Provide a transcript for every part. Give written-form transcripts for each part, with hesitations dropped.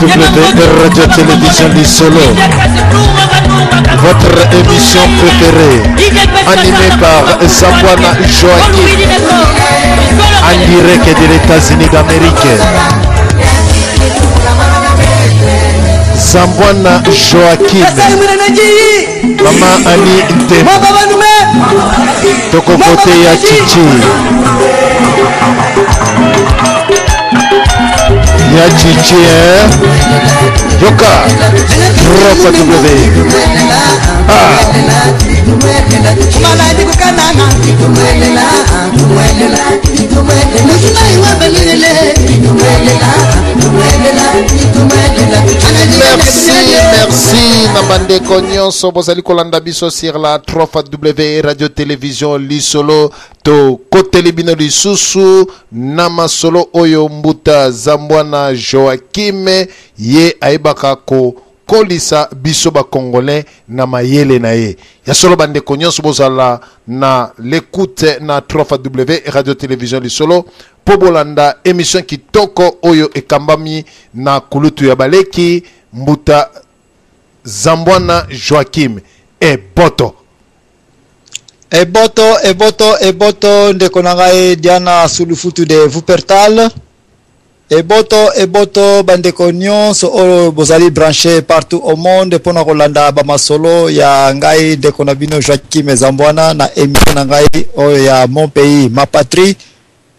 Radio-Télévision du Solo, votre émission préférée, animée par Zambwana Joachim, en direct des États-Unis d'Amérique. Zambwana Joachim, Maman Annie Nte, Tokokote ya Chichi, ya Chichi, Yoka, Rofa W. Merci, Namande Konyon, Sobozali Kolanda Biso sur la 3W Radio Télévision Lisolo, to kote libino lisusu, Nama Solo Oyo Mbuta Zambwana Joachim, ye aibaka ko kolisa biso ba congolais na mayele na ye. Ya solo bande konyon sobozala na l'écoute na 3W Radio Télévision Lisolo. Pobolanda émission kitoko oyo ekambami na kulutu ya baleki Mbuta Zambwana Joachim Eboto ndeko nangai Diana Sulufutu de Wuppertal. Eboto bandeko nyonso oyo bozali branché partout au monde pona kolanda ba masolo ya ngai ndeko na bino Joachim Zambwana na émission na ngai oyo ya mon pays ma patrie.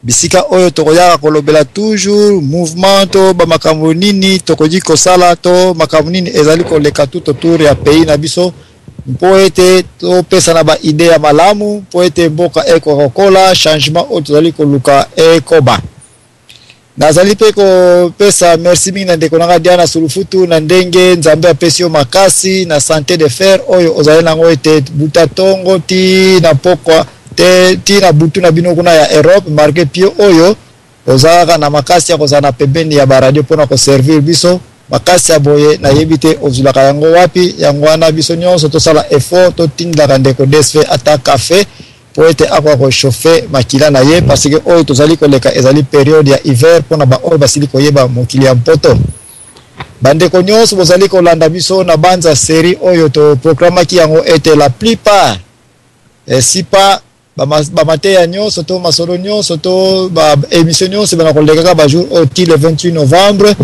Bisika oyo tokoyaka kolobela toujours mouvement to ba makambo nini tokoji kosala to makambo nini ezali koleka tout autour ya pays na biso mpo ete to pesa na ba idée ya malamu mpo ete mboka eko kokola changement oyo tozali koluka ekoba. Nazali pe ko pesa merci mingi na ndeko nanga Diana Sulufutu na ndenge nzambe apesio makasi na santé de fer oyo ozali nango ete buta tongo ti na pokwa ti na butu na bino kuna ya Europe marque pio oyo ozalaka na makasi ya kozala na pembeni ya baradio pona ko servir biso makasi ya boye na yebite ozulaka yango wapi yango wana biso nyonso tosala effort to tindaka ndeko desfe ata café po ete akwa ko chauffer makila na ye parce que oyo tozali koleka ezali période ya hiver pona ba oyo basili koyeba mokili ya mpoto bandeko nyonso bozali kolanda biso na banza série oyo to programme ki yango ete la plupart sipa ba mateya nyonso to masolo nyonso to ba émission nyonso bana koleka ba jour au le 28 novembre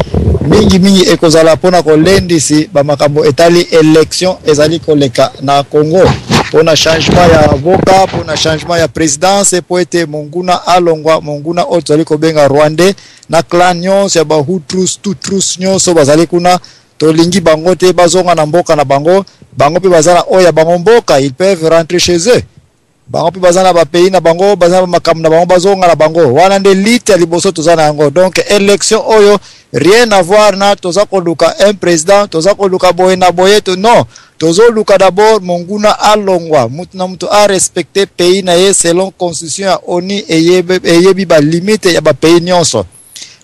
mingi ekozala pona kolendisi ba makambo etali élection ezali koleka na Congo pona changement ya avocat pona changement ya présidence po ete monguna alongwa monguna otali kobenga Rwanda na clan nyonso ya ba Hutus tutrus nyonso bazali kuna to lingi bango te bazonga na mboka na bango pe bazala oya bango mboka ils peuvent rentrer chez eux bango pe bazana ba pays na bango bazana makambo na bango bazonga na bango wana nde lite liboso tozana yango donc élection oyo rien à voir na toza koluka un président toza koluka boye na boye to non tozo luka d'abord monguna alongwa mutu na mutu a respecter pays na ye selon constitution ya ONU eyebi ba limite ya ba pays nyonso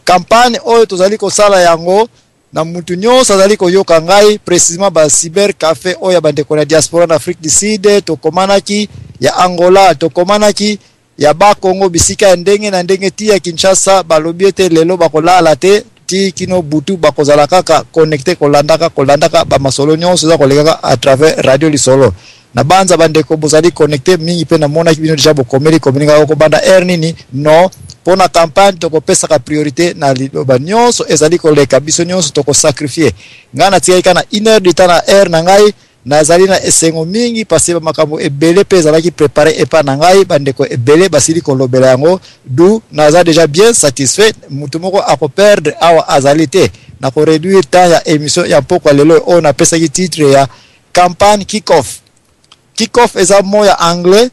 campagne oyo tozali kosala yango na mutu nyonso azali koyoka ngai précisément ba cyber café oyo bandeko na diaspora na Afrique du Sud to komanaki ya Angola to komanaki ya ba Congo bisika ndenge na ndenge ti ya Kinshasa balobi ete lelo bakolala te ti kino butu bakozala kaka connecté kolandaka ba masolo nyonso za koleka à travers radio Lisolo na banza bandeko bozali connecté mingi pe na mona kibino déjà bokomeli komunika ko banda air nini non pona campagne to kopesa ka priorité na liloba nyonso ezali koleka biso nyonso to ko sacrifier ngana tia kana 1 heure de temps na air na ngai nazali na esengo mingi parce que makambo ebele pe ezalaki préparer epa na ngai bandeko ebele basili kolobela yango du naza déjà bien satisfait mutu moko ako perdre awa azalité na ko réduire temps ya émission ya poko lelo on a pesa ki titre ya campagne kick off eza moya anglais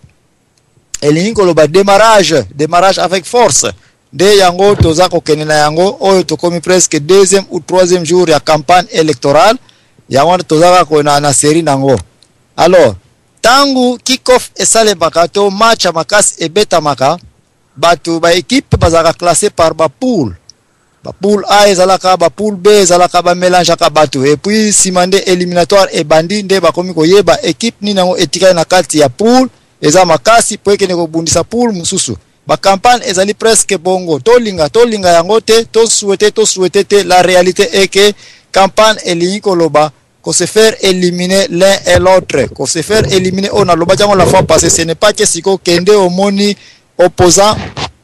elingi koloba démarrage avec force de yango toza ko kenena yango oyo to komi presque deuxième ou troisième jour ya campagne électorale yango tozaka ko na série nango alors tangu kick-off esale bakato match makasi ebeta maka batu ba équipe bazaka classé par ba pool A ezalaka ba pool B ezalaka ba mélange ka batu et puis simande éliminatoire et bandi nde bakomi ko yeba équipe ni nango etika na kati ya pool eza makasi po ekene ko bundisa pool mususu ba campagne ezali presque bongo tolinga yango te to souhaiter te. La réalité est que campagne elingi koloba qu'on se faire éliminer l'un et l'autre, qu'on se faire éliminer on a loba jango la fois passée. Ce n'est pas que siko kende omoni opposant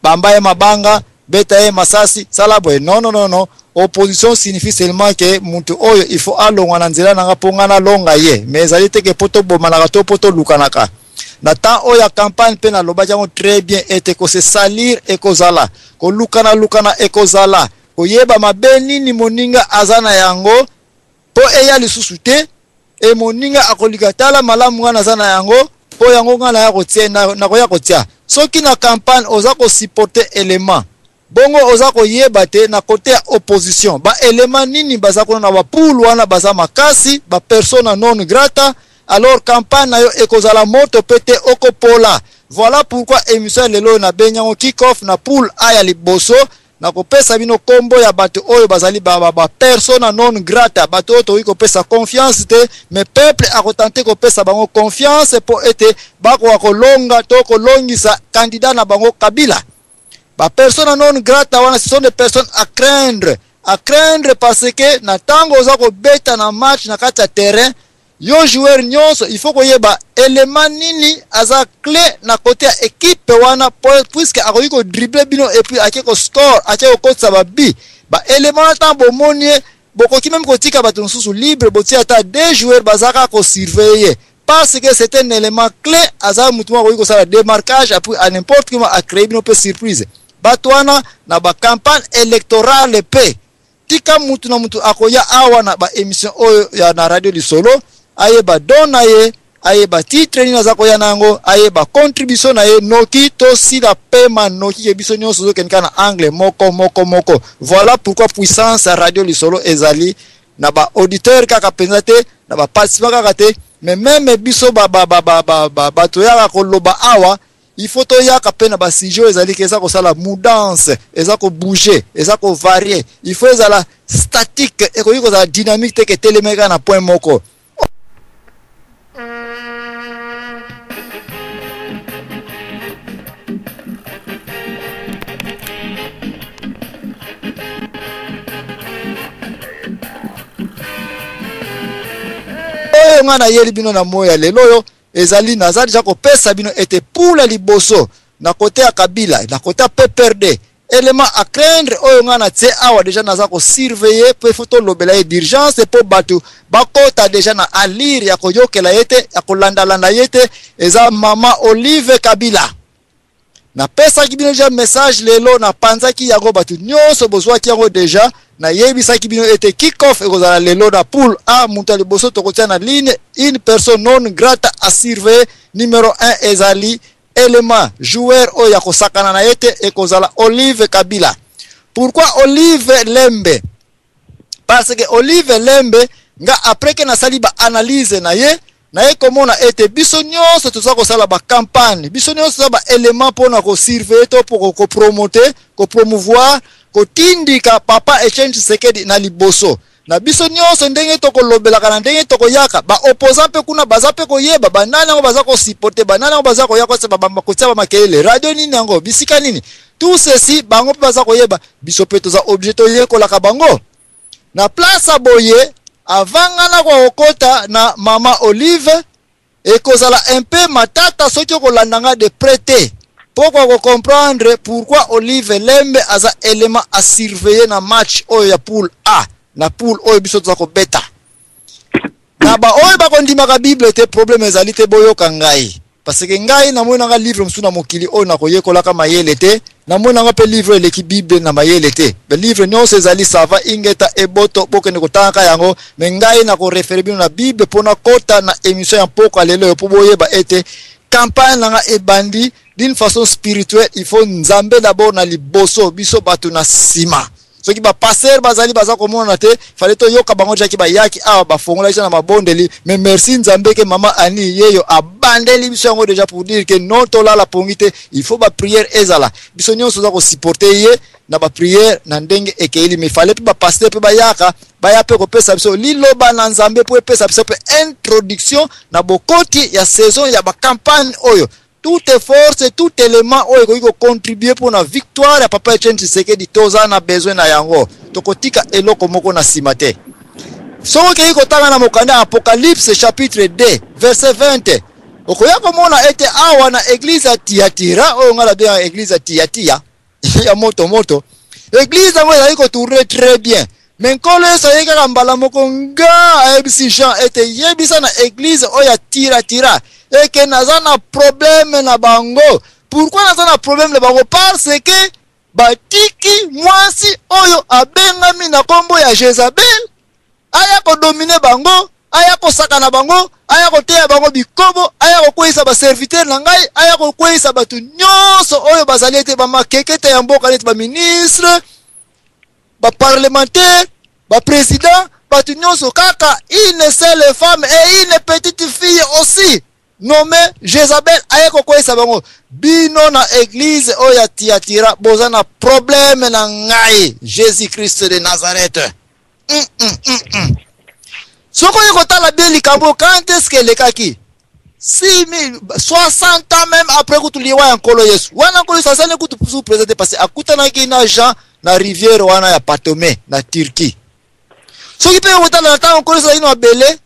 bamba ya mabanga beta ya masasi salabwe. Non, opposition signifie seulement que muntu oyo il faut alonga na nzela nanga pongana longa ye, mais ezali te ke poto bomana to poto lukanaka na temps oya campagne pe na loba jango très bien ete ko se salir e kozala ko lukana e kozala ko yeba mabeni ni moninga azana yango po eya lisusu te e moninga akoligatala malamu ngana zana yango po yango ngana ya kotia na koya kotia soki na campagne oza ko supporter élément bongo oza ko yeba te na côté opposition ba élément nini baza ko na ba pool wana baza makasi ba persona non grata. Alors campagne na yo ekozala moto pete okopola. Voilà pourquoi émission lelo na benyango kick-off na pool aya liboso na kopesa bino kombo ya bato oyo bazali ba persona non grata, bato oyo toyi kopesa confiance te, mais peuple akotante kopesa bango confiance po ete bako wakolonga to kolongisa candidat na bango Kabila. Ba persona non grata wana ce sont des personnes à craindre parce que na tango oza ko beta na match na kati ya terrain yo joueur nyonso il faut koyeba élément nini aza clé na côté ya équipe wana puisque akoyi ko dribbler bino et puis ake ko score ake ko kotsa ba bi ba élément na temps bomonie bokoki même kotika bato nsusu libre botia ata deux joueurs bazaka ko surveiller parce que c'est un élément clé aza mutu akoyi ko sala démarquage après à n'importe comment a créer bino pe surprise bato wana na ba campagne électorale pe tika mutu na mutu akoya awa na ba émission oyo ya na radio du solo ayeba dona ye ayeba titre ni nazako ya nango ayeba contribution na ye noki to si la paiement noki ke biso nyonso zo kenika na anglais moko. Voilà pourquoi puissance radio lisolo ezali na ba auditeur kaka penza te na ba participant kaka te, mais même biso ba to ya ko loba awa il faut to ya ka pena ba sijo ezali ke za ko sala moudance eza ko bouger eza ko varier, il faut ezala statique e ko yiko za dynamique te ke telemeka na point moko. Ngana yeli bino na moya lelo yo ezali nazali jako pesa bino ete pour la liboso na côté ya Kabila na côté ya PPRD élément à craindre oyo ngana tse awa déjà nazako surveiller pe photo lobela ye d'urgence po batu bakota déjà na alire ya koyokela yete ya kolanda yete eza mama Olive Kabila na pesa ki bino déjà message lelo na panzaki yango batu nyonso bozwa ki yango déjà na yebisa ki bino ete kick-off ekozala lelo na pool a muntali boso tokotia na ligne une personne non grata à surveiller. Numéro 1 ezali élément joueur oyo ya kosakana na yete ekozala Olive Kabila. Pourquoi Olive Lembe? Parce que Olive Lembe nga après que na sali ba analyse na ye komona ete biso nyonso toza kosala ba campagne biso nyonso ba élément pona ko surveiller to pour ko promoter ko promouvoir ko tindika papa Etienne Tshisekedi na liboso na biso nyonso ndenge to ko lobela kana ndenge to ko yaka ba opposant pe kuna baza pe ko yeba banana ngo baza ko supporter banana ngo baza ko yaka se ba makotsa ba makele radio nini ngo bisika nini tout ceci bango pe baza ko yeba biso pe toza objet ye ko la ka bango na place aboye avanga kwa okota na mama Olive ekozala un peu matata soki kolandanga de prêter. Pourquoi vous comprendre pourquoi Olive Lembe aza élément à surveiller na match oyo ya pool A na pool oyo biso tozako beta na ba oyo bakondimaka Bible te problème ezali te boyoka ngai parce que ngai na mona nga livre msuna mokili oyo na koyekola kama mayele te na mona nga pe livre leki Bible na mayele te be livre nyonso ezali sava ingeta eboto bokende kotanga yango me ngai na ko référer bino na Bible pona kota na émission ya poko lelo po boyeba ete campagne nga ebandi d'une façon spirituelle. Il faut nzambe d'abord na liboso biso batu na sima so ki ba passer bazali baza komona te fallait to yoka bango jaki ba yaki awa ba fongola isa na mabondeli mais merci nzambe ke mama ani yeyo abandeli biso yango déjà pour dire que non to la pongite il faut ba prière ezala biso nyonso za ko supporter ye na ba prière na ndenge ekeili mais fallait pe ba passer pe ba yaka ba ya pe ko pesa biso liloba na nzambe po pesa biso pe introduction na bokoti ya saison ya ba campagne oyo. toute force tout élément oyo ko contribuer pour na victoire ya papa Etienne Tshisekedi toza na besoin na yango tokotika eloko moko na simate soko ke ko tanga na mokanda Apocalypse chapitre 2 verset 20 okoya komona ete awa na église ya Thyatira oyo ngala bien église ya Thyatira ya moto église ngo ezali ko tourner très bien mais nkolo eso yeka mbala moko nga ayebisi Jean ete yebisa na église oyo ya Thyatira eke naza na problème na bango. Pourquoi naza na problème na bango? Parce que batiki mwasi oyo abengami na kombo ya Jezabel aya ko dominer bango, aya ko saka na bango, aya ko teya bango bikobo, aya ko kwisa ba serviteur na ngai, aya ko kwisa batu nyonso oyo bazali ete ba makekete ya mboka neti ba ministre, ba parlementaire, ba président, batu nyonso kaka une seule femme et une petite fille aussi nommé Jezabel aya ko kwisa bango. Bino na église oya Thyatira boza na problème na ngai Jésus Christ de Nazareth. Soko yeko tala beli kambo quand est-ce que le kaki 60 ans même après que tu liwa yankolo Yesu wana nkolo sasa ne kutu sous présenter parce akutana ki na Jean na rivière wana ya Patome na Turquie. Soki pe yeko tala ta nkolo sasa ino bele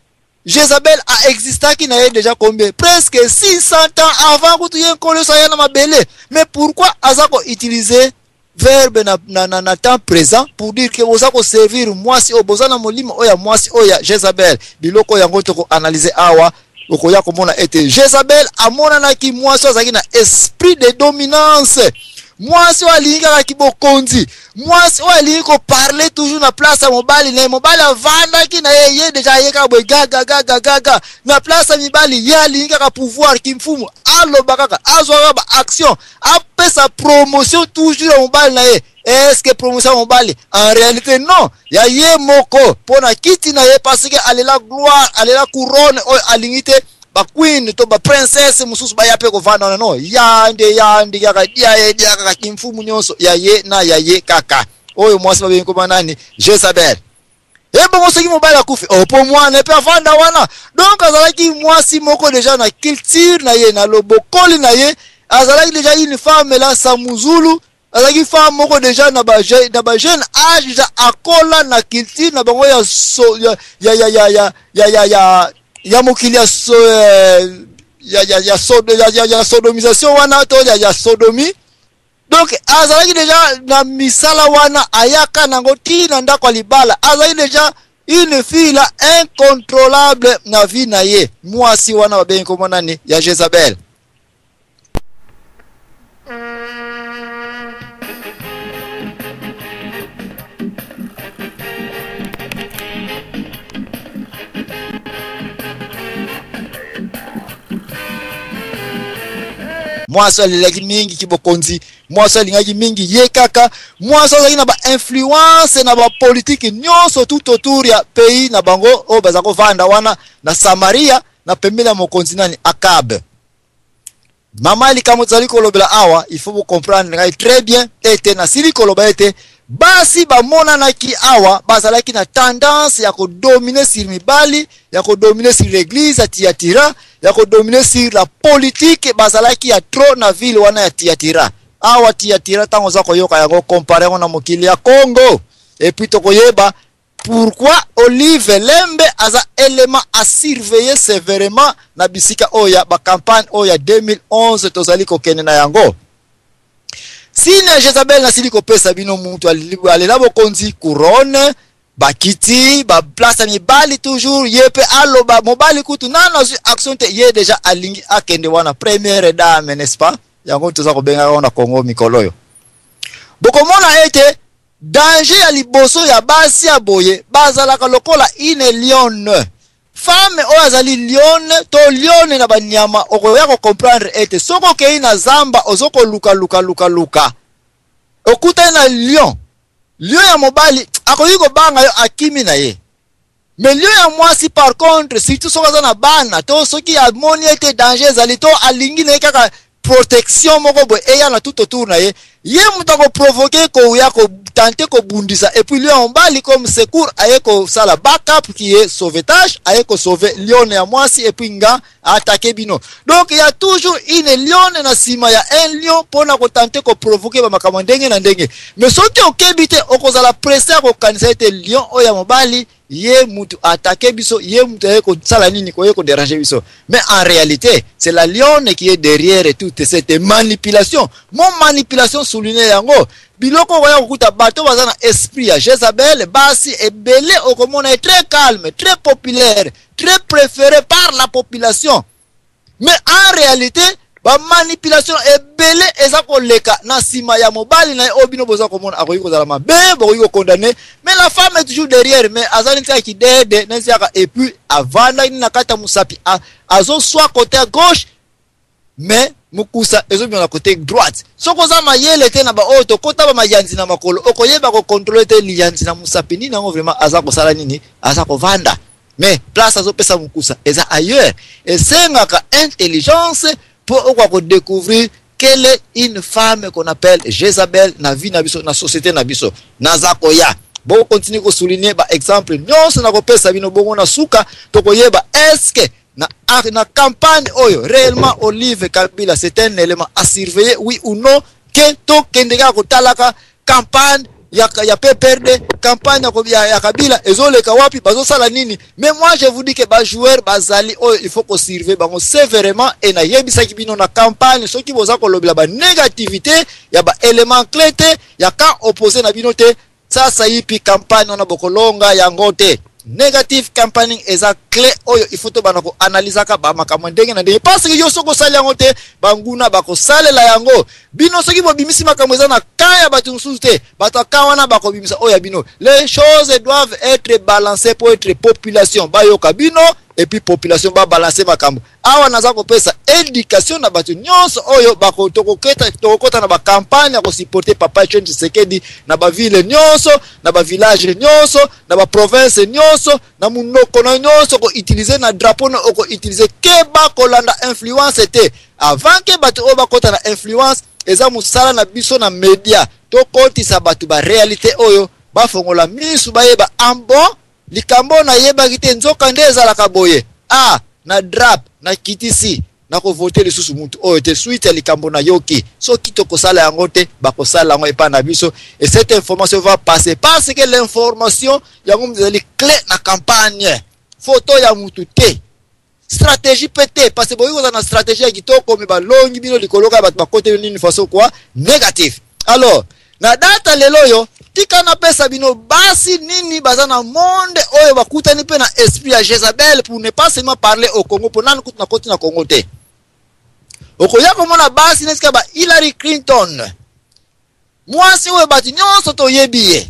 Jezabel a existé qui n'a déjà combien presque 600 ans avant que tu y nkolo sasa na mabele. Mais pourquoi azako utiliser verbe na temps présent pour dire que vous allez servir moi si obozana molimo oya moi si oya Jezabel biloko yango toko analyser awa okoya komona ete Jezabel amona na ki moi so azaki na esprit de dominance moi si alinga ka kibokonzi moi si alinga ko parler toujours na place ya mobali na mobali avanda ki na ye déjà yeka boy gaga na place ya mibali ye alinga ka pouvoir kimfumu aloba kaka azwa ba action après sa promotion toujours na mobali na ye. Est-ce que promotion mobali? En réalité non, ya ye moko pona kiti na ye parce que ale la gloire, ale la couronne o alingite ba queen to ba princesse mususu ba yape ko vanda no yande kaka dia kaka kimfumu nyonso ya ye na ya ye kaka oyo mwasi ba benko banani Jezabel. Ebo mo soki mobali akufi opo mwana pe vanda wana donc azalaki mwasi moko déjà na culture na ye na lobokoli na ye azalaki déjà une femme là samuzulu azalaki femme moko déjà na ba jeune âge déjà akola na culture na bango ya so ya mokili ya so ya sodomisation wana to ya sodomie. Donc azalaki déjà na misala wana ayaka nango tina ndako libala azalaki déjà une fille là incontrôlable na vie na ye mwasi wana babengi komona ni ya Jezabel. Mwasi alilaki mingi kibokonzi, mwasi alingaki mingi ye kaka, mwasi alingaki na ba influence na ba politique nyonso tout autour ya pays na bango o bazako vanda wana na Samaria na pembeni ya mokonzi nani Akab. Mama alikamu zali kolobela awa, il faut vous comprendre ngai très bien ete na sili koloba ete basi ba mona na ki awa bazalaki na tendance ya ko dominer sur mibali, ya ko dominer sur l'église ya Thyatira, ya ko dominer sur la politique bazalaki ya trop na ville wana ya Thyatira. Awa Thyatira tango za koyoka ya ko comparer na mokili ya Congo. Et puis to koyeba pourquoi Olive Lembe aza élément à surveiller sévèrement na bisika oya ba campagne oya 2011 tozali ko kene na yango. Sina Jezabel na sili ko pesa bino mutu alela bokonzi couronne bakiti ba place mibali toujours yepe aloba mobali kutu nana action te ye déjà alingi akende wana première dame n'est-ce pas yango toza ko benga wana Congo mikoloyo bokomona ete danger ya liboso ya basi ya boye bazalaka lokola une lionne femme o azali lionne to lionne na banyama okoya ko comprendre ete soko ke ina zamba ozoko luka okuta na lion ya mobali akoyiko banga yo akimi na ye mais lion ya mwasi par contre surtout soko za na bana to soki amoni ete danger zali to alingi na kaka protection moko boy eya na tout autour na ye muta ko provoquer ko ya ko tenter ko bundisa et puis lui en bas comme secours aye ko sala backup qui est sauvetage aye ko sauver lion ya mwasi et puis nga attaquer bino. Donc il y a toujours une lion na sima ya un lion pona ko tenter ko provoquer ba makambo ndenge na ndenge. Mais soki okebite okozala presser ko kanisa ete lion oya mobali ye mutu attaquer biso ye mutu ko sala nini ko ye ko déranger biso. Mais en réalité c'est la lionne qui est derrière toute cette manipulation. Mon manipulation souligne yango biloko koya kokuta bato bazana esprit ya Jezabel basi ebele okomona est très calme, très populaire, très préféré par la population. Mais en réalité ba manipulation ebele eza koleka na sima ya mobali na obino boza komona akoyi kozala mabe bokoyi ko condamner, mais la femme est toujours derrière. Mais azali ntia ki dede na ntia et puis avanda ni nakata musapi azo soit côté gauche mais mukusa ezo bien na côté droite. Soko za mayele te na ba oto kota ba mayanzi na makolo okoyeba ko contrôler te liyanzi na musapi ni nango vraiment aza ko sala nini aza ko vanda. Mais place azo pesa mukusa eza ailleurs et sengaka intelligence pour découvrir quelle est une femme qu'on appelle Jezabel na vie na biso na société na biso nazako ya bon continue ko souligner ba exemple nyonso na ko pesa bino bongo na suka to koyeba est-ce que na campagne oyo réellement Olive Kabila c'est un élément à surveiller oui ou non que to kendeka ko talaka campagne ya PPRD campagne ya Kabila ezoleka wapi bazo sala nini. Mais moi je vous dis que ba joueur bazali oyo il faut ko surveiller bango sévèrement et na yebisa ki bino na campagne soki boza ko lobela ba négativité ya ba élément clé te ya ka opposé na bino te sasa yipi campagne on a bokolonga yango te. Negative campaigning is a clé oyo ifoto banako analyser ka ba makambo ndenge na ndenge parce que yo soko sala yango te banguna bako salela yango bino soki bo bimisi makambo eza na kaya batu nsusu te bato kawana bako bimisa oya bino. Les choses doivent être balancées pour être population bayoka bino et puis population ba balancer makambo awa naza ko pesa éducation na batu nyonso oyo bako tokokota na ba campagne ko supporter papa Etienne Tshisekedi na ba ville nyonso na ba village nyonso na ba province nyonso na munoko na nyonso ko utiliser na drapeau na ko utiliser ke ba kolanda influence te avant que batu o bakota na influence eza musala na biso na media to kotisa batu ba réalité oyo ba fongola misu bayeba ambo likambo na yeba kite nzoka nde ezalaka boye na drap na kitisi na ko voter lisusu mutu oyo te suite likambo na yoki so kitoko sala yango te bakosala yango epa na biso et cette information va passer parce que l'information yango mzali clé na campagne photo ya mutu te stratégie pété parce que boyo na stratégie ya kitoko me balongi bino likoloka bat bakote nini façon quoi négatif. Alors na data lelo yo tika na pesa bino basi nini bazana monde oyo bakutani pe na esprit ya Jezabel pour ne pas seulement parler au Congo pour nan kutu na koti na Congo te okoya komona basi neska ba Hillary Clinton mwasi oyo bati nyonso to yebiye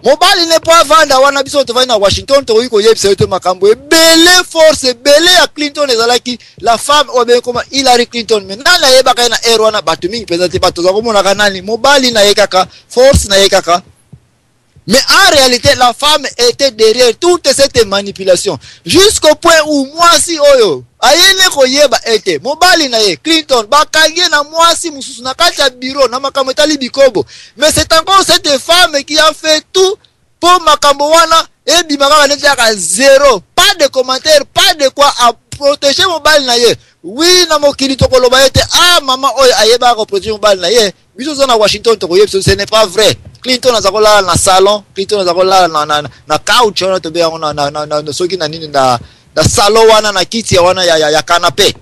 mobali ne pas vanda wana biso to vanda Washington to yiko yebisa yote makambo bele force bele ya Clinton ezalaki la femme obe comme Hillary Clinton maintenant la yeba kana erwana batu mingi présenter batu za komona kanani mobali na yekaka force na yekaka. Mais en réalité, la femme était derrière toute cette manipulation. Jusqu'au point où mwasi oyo ayene koyeba ete mobali na ye Clinton bakangie na mwasi mususu na kati ya bureau na makambo etali bikobo. Mais c'est encore cette femme qui a fait tout pour makambo wana et bimaka neti à zéro. Pas de commentaire, pas de quoi à protéger mobali na ye. Oui na mokili to koloba ete mama oyo ayeba ko protéger mobali na ye. Biso zona Washington to koyeba ce n'est pas vrai. Clinton azakola na salon, Clinton azakola na couch wana to be na soki na nini na salon wana na kiti wana ya canapé.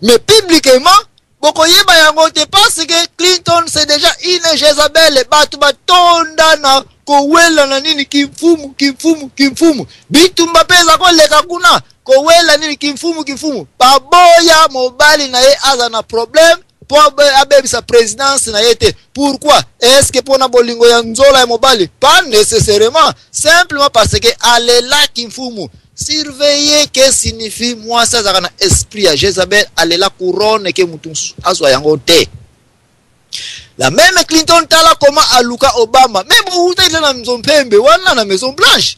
Mais publiquement boko yeba yango te parce que Clinton c'est déjà une Jezabel batu batonda na kowela na nini kimfumu bitumba pesa ko leka kuna kowela nini kimfumu baboya mobali na ye aza na problème pour abebi sa présidence na yete. Pourquoi? Est-ce que pour na bolingo ya nzola ya mobali? Pas nécessairement, simplement parce que alela kimfumu. Surveiller que signifie moi ça zaka na esprit ya Jezabel alela couronne que mutu azwa yango te. La même Clinton tala comment aluka Obama, même uta ile na Maison Pembe wana na Maison Blanche.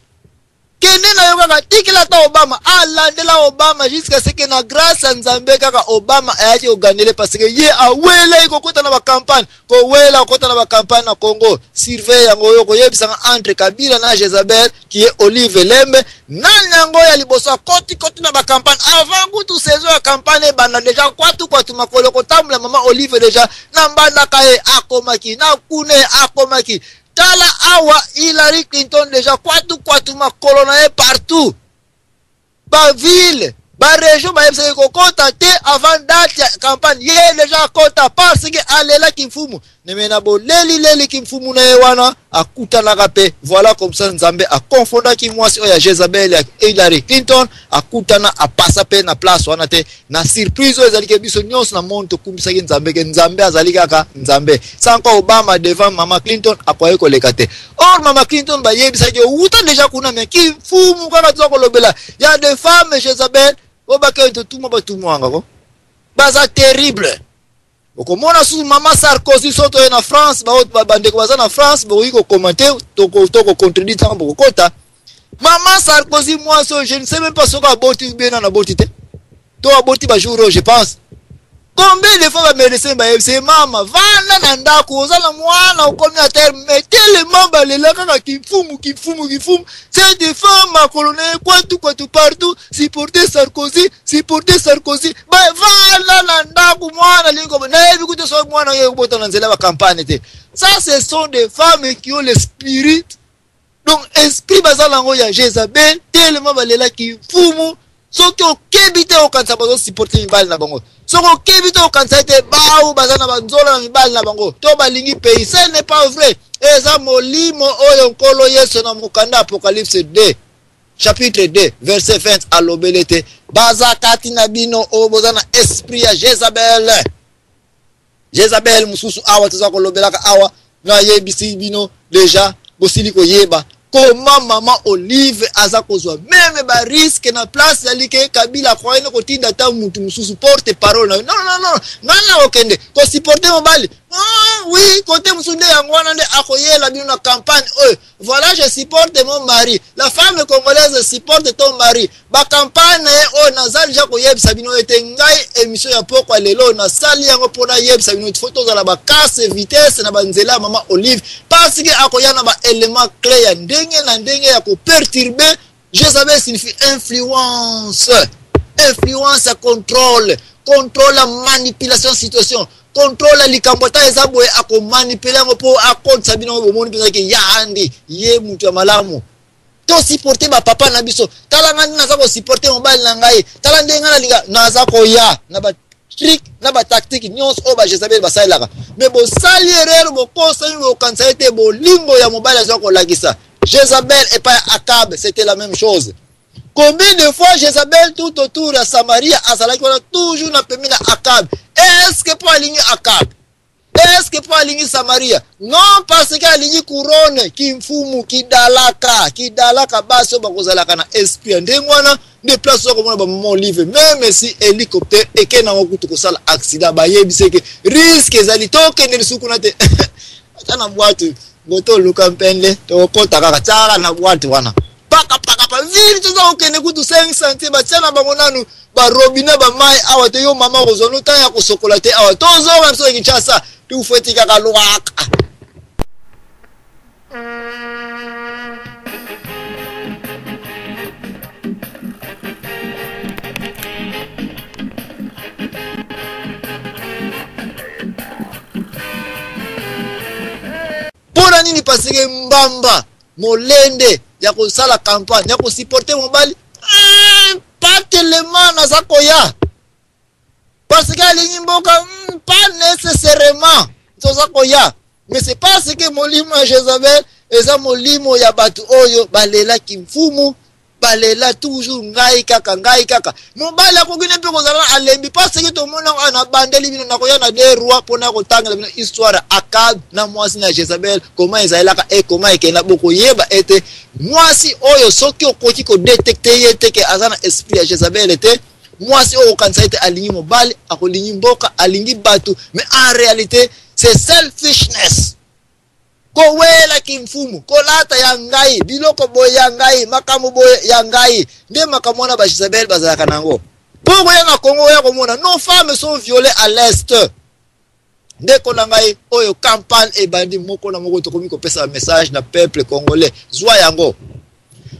kende na yo kaka tikila ta Obama alandela Obama jusqu'à ce que na grâce à Nzambe kaka Obama ayaki oganele parce que ye awela iko kota na ba campagne ko wela kota na ba campagne na Congo surveille yango yo ko yebisanga entre Kabila na Jezabel qui est Olive Lembe na nyango ya liboso koti na ba campagne avant kutu saison ya campagne bana déjà kwatu makolo ko tamla mama Olive déjà na mbanda kae akomaki na kune akomaki tala awa Hillary Clinton déjà kwatu makolo na ye partout ba ville ba région ba yebisa ko contacter avant date ya campagne ye déjà kota parce que alela kimfumu nemena bo leli kimfumu na ye wana akutana kape voilà comme ça Nzambe a confonda ki mwasi oya Jezabel ya Hillary Clinton akutana a passa pe na place wana te na surprise ezalike biso nyonso na monde kumbisa ki Nzambe ke Nzambe azalika ka Nzambe sanko Obama devant mama Clinton akwaye ko lekate or mama Clinton ba yebisa ke uta déjà kuna me kimfumu kaka tsoko lobela ya des femmes Jezabel obake to tuma ba tumwanga ko baza terrible okomona sous mama Sarkozy soto na France ba bandeko baza na France bo iko commenter toko contredire tambo kota mama Sarkozy moi je ne sais même pas ce qu'on aboti bien na aboti te to aboti ba jour je pense combien de fois ba médecin ba c'est mama vana na ndako ozala mwana ukomi à terme mais tellement balela kaka kifumu c'est des femmes ma colonel kwatu partout supporter Sarkozy ba vana na ndako mwana lingo na hivi kuto so mwana yeye kubota na nzela ba campagne te ça ce sont des femmes qui ont l'esprit donc esprit bazala ngo ya Jezabel tellement balela kifumu soki okebite okanisa bazo supporter mibali na bango soki okebite okanisa ete bao bazana banzola na mibali na bango to balingi pays ce n'est pas vrai eza molimo oyo nkolo Yesu na mukanda Apocalypse 2 chapitre 2 verset 20 alobelete baza kati na bino o bozana esprit ya Jezabel mususu awa toza kolobelaka awa na yebisi bino déjà bosili ko yeba comment maman Olive aza kozwa même ba risque na place alike Kabila croyene ko tinda ta mutu mususu porte parole non okende ko supporter mobali oui côté musunde yangwana nde akoyela bino na campagne voilà je supporte mon mari la femme congolaise supporte ton mari ba campagne nazali ja ko yebisa bino ete ngai émission ya poko lelo na sali yango pona yebisa bino photos za la ba casse vitesse na banzela maman Olive parce que akoyana ba élément clé ya ndenge ya ko perturber Jezabel signifie influence à contrôle la manipulation situation contrôle likambota ezabwe ako manipuler ngo po akont sabino bomoni pesa ke yandi ye mutu malamu to supporter ba papa na biso tala ngani naza ko supporter mobile na ngai tala ndenga na linga naza ko ya na ba trick na ba tactique nyons o ba Jezabel basalaka mais bo sali erreur bo conseil bo kansaite bo limbo ya mobile aza ko lagisa Jezabel et pas Akab c'était la même chose. Combien de fois Jezabel tout autour de Samarie azalaki toujours na pemi na Akab. Est-ce que pour aligner Akab? Est-ce que pour aligner Samarie? Non, parce que aligner couronne kimfumu kidalaka baso bakozalaka na esprit ndengwana ne place comme ba maman Olive même si hélicoptère et que na okutu ko sala accident ba yebise que risque ezali toke ne sukuna te atana boîte goto luka mpende to kota kaka tsara na boîte wana paka vile tuza okene kutu 5 cm bachana bangonanu ba robina ba mai awa te yo mama kozono ta ya kosokola te awa tozo wa so Kinshasa tu fetika ka luaka pona nini pasike mbamba molende ya kosala campagne ya ko supporter mobali pas tellement na zakoya parce que alingi mboka pas nécessairement zakoya mais c'est parce que molimo ya Jezabel eza molimo ya batu oyo balela kimfumu balela toujours ngai kaka mobali akogine pe kozala alembi parce que to mona ana bandeli bino na koya na des rois pona ko tangela bino histoire Akab na mwasi na Jezabel comment ezalaka et comment ekena boko yeba ete mwasi oyo soki okoki ko detecter yete ke azana esprit ya Jezabel ete mwasi oyo kanisa ete alingi mobali akolingi mboka alingi batu mais en réalité c'est selfishness ko wela kimfumu ko lata ya ngai biloko boye ya ngai makamu boye ya ngai nde makamona ba Jezabel bazalaka nango poko ya na Congo ya komona nos femmes sont violées à l'est nde ko na ngai oyo campagne e bandi moko na moko tokomi ko pesa message na peuple congolais zwa yango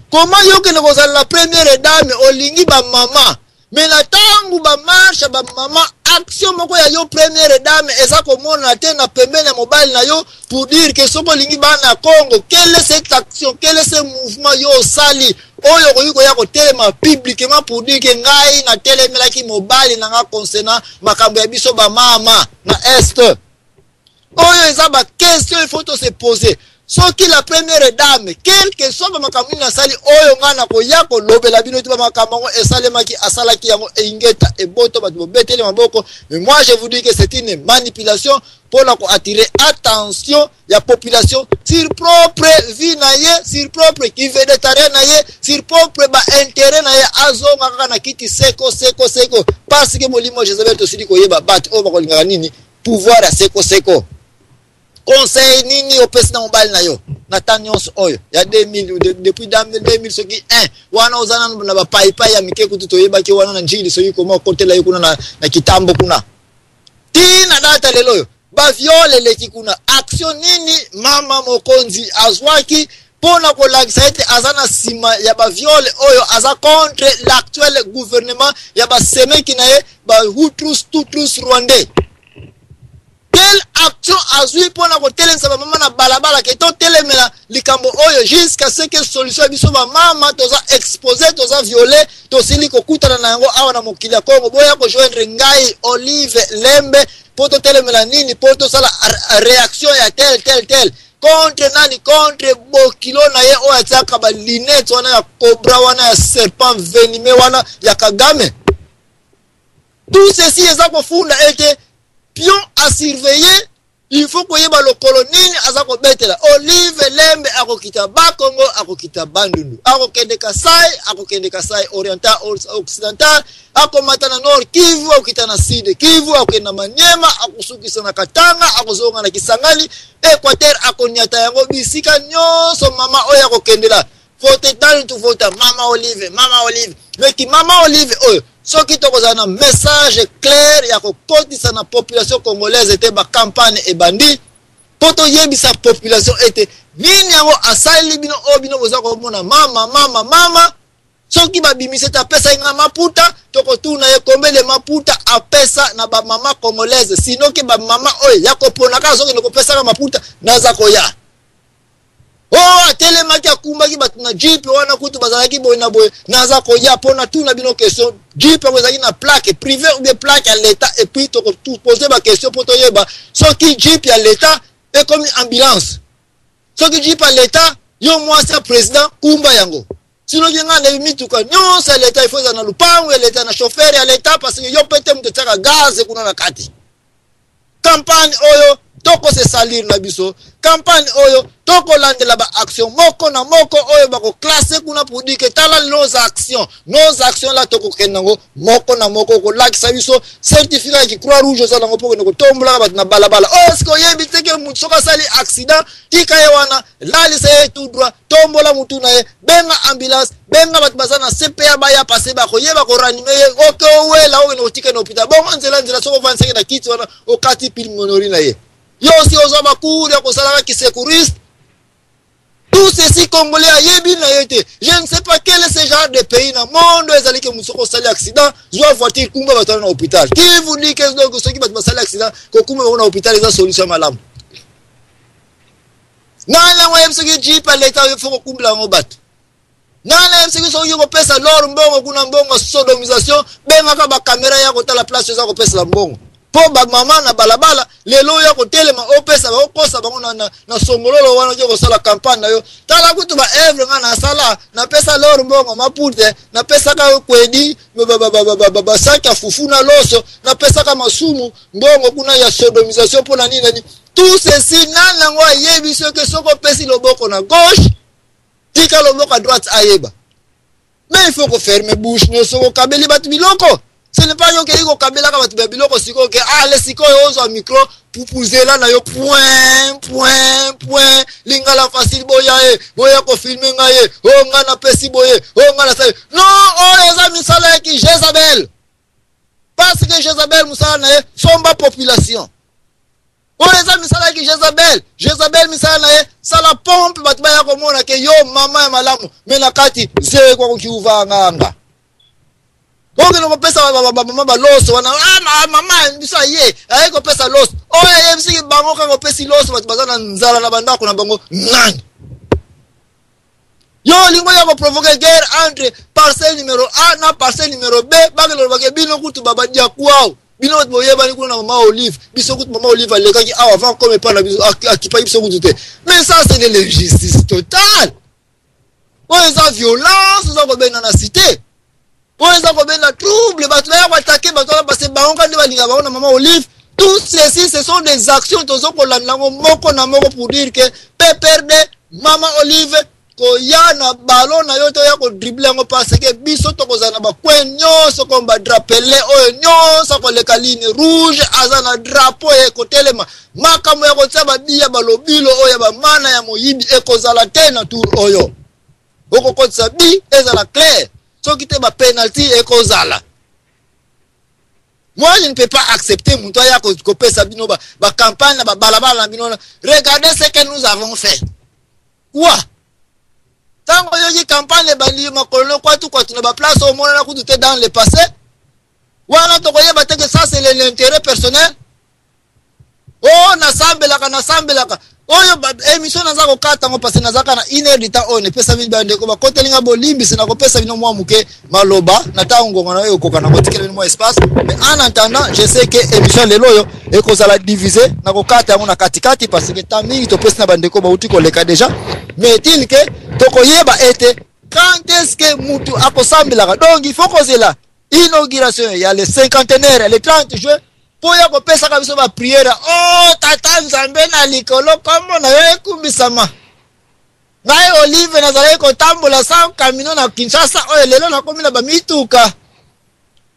comment yoke ne kozala la première dame olingi ba mama mais na tangu ba marche ba mama action moko ya yo première dame eza komona te na pembeni ya mobile na yo pour dire que soko lingi bana Congo quelle est cette action quel est ce mouvement yo sali oyo koyiko ya kotelema publiquement pour dire que ngai na telemelaki mobile na nga concernant makambo ya biso ba mama na est oyo eza ba question il faut se poser soki la première dame quel que soit makambo na sali oyo ngana ko ya ko lobela bino to makambo ngo esalemaki asalaki yango ingeta eboto ba betele maboko mais moi je vous dis que c'est une manipulation pour la attirer attention ya population sur propre vie na ye sur propre qui veut de na ye sur propre ba intérêt na ye azonga kaka na kiti seko parce que molimo Jezabel to sidi ko yeba bat o ba ko lingana nini pouvoir ya seko conseil nini opesi na mobile na yo na tanyons oyo ya 2000 depuis 2000 soki 1 wana ozana na ba paipai ya mike kutu toyeba ki wana na njili soki koma kotela yikuna na kitambo kuna tina data lelo yo ba viole leki kuna action nini mama mokonzi azwaki pona ko lakisa ete azana sima ya ba viole oyo aza contre l'actuel gouvernement ya ba semeki na ye ba hutrus tutrus rwandais. Quelle action azui pona ko telensa ba mama na balabala ke to telemela likambo oyo jusqu'à ce que solution biso ba mama toza exposé toza violé to sili ko kutana na yango awa na mokili ya Congo boya ko joindre ngai Olive Lembe poto telemela nini poto sala réaction ya tel contre nani contre bokilo na ye o ataka ba linette wana ya cobra wana ya serpent venimé wana ya Kagame. Tout ceci est ko funda ete pion à surveiller, il faut que yeba le colonine azako betela Olive Lembe akokita ba Congo akokita bandundu akokende Kasai oriental occidental akomata na nord Kivu akokita na sud Kivu akokenda Manyema akusukisa na Katanga akozonga na Kisangani Equateur akonyata yango bisika nyonso mama oya akokendela vote dans tout vote mama Olive mais ki mama Olive oyo soki tokozana na message clair ya kokotisa na population congolaise ete ba campagne e bandi poto yebisa population ete nini yango asali bino obino boza ko mona mama soki ba bimise ta pesa inga maputa tokotuna ye kombele maputa apesa na ba mama congolaise sino ke ba mama oyo ya kopona ka soki noko pesa na maputa naza koya oh telemaki akumbaki batuna jeep wana kutu bazalaki boy naza koya pona tuna bino question jeep bazalaki na plaque privé ou bien plaque à l'état et puis to poser ba question poto yeba soki jeep ya l'état est comme ambulance soki jeep à l'état yo moi c'est président kumba yango sino yenga na mituka nyonso ya l'état il faut na lupango ya l'état na chauffeur ya l'état parce que yo pete mtu tsaka gaz kuna na kati campagne oyo toko se salir na biso campagne oyo toko landela ba action moko na moko oyo bako classer kuna pour dire que tala nos actions la toko kenango moko na moko ko lakisa biso certificat ki croix rouge za lango poko ko tombola ba na balabala est-ce que yebi teke mutu soka sali accident tika ye wana lali se tout droit tombola mutu na ye benga ambulance benga bat bazana CPA ba ya passer ba ko yeba ko ranimer oko wela o no tika no hôpital bon nzela soko 25 na kiti wana o kati pulmonaire na ye yo si ozaba cour ya kosala ki secouriste tout ceci congolais a yebi na yete je ne sais pas quel est ce genre de pays na monde ezali ke musoko sali accident zwa voiture kumba batana na hôpital qui vous dit que donc ceux qui bat sali accident ko kumba na hôpital eza solution malamu nana wa yemseki jeep à l'état il faut ko kumbla ngo bat nana yemseki so yo ko pesa lor mbongo kuna mbongo sodomisation benga ka ba camera ya ko tala place za ko pesa la mbongo po ba mama na balabala lelo ya ko telema opesa ba okosa bango na songololo wana je ko sala campagne na yo tala kutu ba evre ngana sala na pesa lor mbongo mapute na pesa ka kwedi ba saka fufu na loso na pesa ka masumu mbongo kuna ya sodomisation pour na nini tout ceci nana ngo yebi ce que soko pesi loboko na gauche tika loboko à droite ayeba mais il faut ko fermer bouche ne soko kabeli bat biloko Ce n'est pas yo ke iko kabela ka batu biloko siko ke le siko yo zo micro pour pousser là na yo point lingala facile boya ko filmer ngaye o nga na pesi boye o nga na sa non eza misala ki Jezabel parce que Jezabel musala na ye somba population eza misala ki Jezabel misala na ye sala pompe batu ba ya ko mona ke yo mama ya malamu mena kati ze kwa kukiuva nganga Oge no pesa mama loso wana mama bisa ye ayeko pesa loso oye msiki bango kango pesi loso bazana nzala na bandako na bango nani yo lingo ya ko provoquer guerre entre parcelle numéro A na parcelle numéro B bagelo bake bino kutu babadia kwao bino boyeba ni kuna mama Olive biso kutu mama Olive alekaki avant comme pas na biso akipa biso kutu te mais ça c'est de l'injustice totale oye ça violence ça ko bena na cité pour les avoir na trouble, battre attaquer, battre passer baron quand va linga baron maman Olive. Tout ceci, ce sont des actions tozo ko landango moko na moko pour dire que peut perdre maman Olive ko ya na ballon na yo to ya ko dribbler ngo parce que biso to ko zana ba kwenyo so ko ba drapele o nyo so ko le ligne rouge azana drapeau e ko telema makamo ya ko tsaba dia balobilo o ya ba mana ya moyibi e ko zala tena tour oyo. Oko ko tsabi ezala clair. So qui te ba penalty et kozala. Moi je ne peux pas accepter mon toya ko pesa bino ba campagne ba balabala bino. Regardez ce que nous avons fait. Quoi? Tant que yo campagne ba li makolo kwa tu na ba place au monde na ku te dans le passé. Wana to koyeba te que ça c'est l'intérêt personnel. Oh na sambelaka. Oyo émission naza ko kata ngo passer nazaka na 1 heure du temps on pesa bino bande ko ba kotelinga bolimbi sina ko pesa bino mwa muke maloba na tango ngona yo ko kana ko tikela bino espace mais en attendant je sais que émission lelo yo e ko sala diviser na ko kata yango na katikati parce que tamingi to pesa na bande ko ba uti ko leka déjà mais il que to ko yeba ete quand est-ce que mutu akosambelaka donc il faut causer la inauguration il y a le cinquantenaire le 30 juin Poya ko pesa kabisa ba prière tata nzambe na likolo komo na yo ekumbisama ngai Olive nazala ko tambola sa kamino na Kinshasa oyo lelo na komi na ba mituka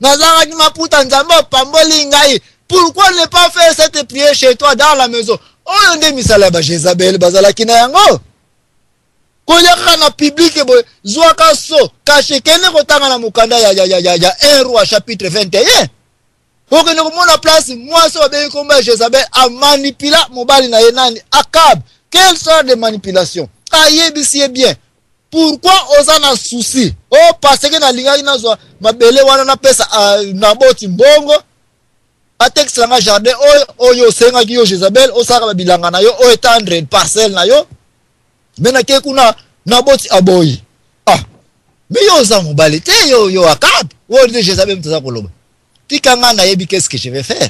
nazala ni maputa nzambe pamboli ngai pourquoi ne pas faire cette prière chez toi dans la maison oyo nde misala ba Jezabel bazala kina yango koyaka na public bo zwaka so kashe kene ko tanga na mukanda ya 1 roi chapitre 21 Pour que nous la place, moi, ça va combat Jezabel a manipulé mobile na yenani Akab. Quelle sorte de manipulation? Ayebisi bien. Pourquoi osa na souci? Oh, parce que na linga ina zo mabele wana na pesa na boti mbongo. Atex langa jardin oyo senga ki yo Jezabel osaka babilanga na yo o etendre parcelle na yo. Mena ke kuna na boti aboyi. Mais yo za mobile te yo Akab. Wo de Jezabel mtaza koloba. Tikanga na yebi qu'est-ce que je vais faire?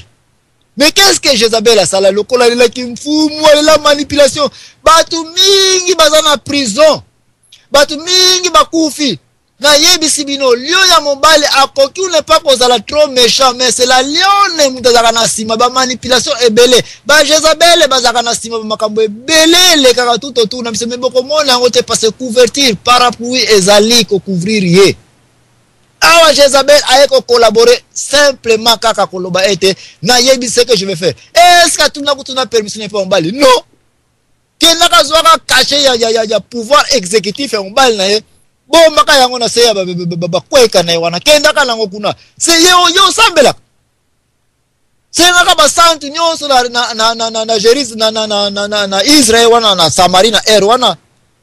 Mais qu'est-ce que Jezabel a sala lokola la kimfumu la manipulation? Batu mingi bazana prison. Batu mingi bakufi. Na yebi sibino lio ya mobile akoki ou n'est pas kozala trop méchant mais c'est la lione mutazaka na sima ba manipulation ebele. Ba Jezabel bazaka na sima ba makambo ebele le kaka tout autour na biseme boko mona ngote passer couverture parapluie ezali ko couvrir ye. Awa Jezabel a collaboré simplement kaka koloba ete na yebi ce que je vais faire. Est-ce que tout na permission n'est pas en balle? Non. Kena ka zwaka caché ya pouvoir exécutif en balle na ye. Bon maka yango na seya ba kweka na wana kenda ka nango kuna. Se yo sambela. Se naka ba santu nyonso na Jéris na Israël wana na Samarie na Er wana.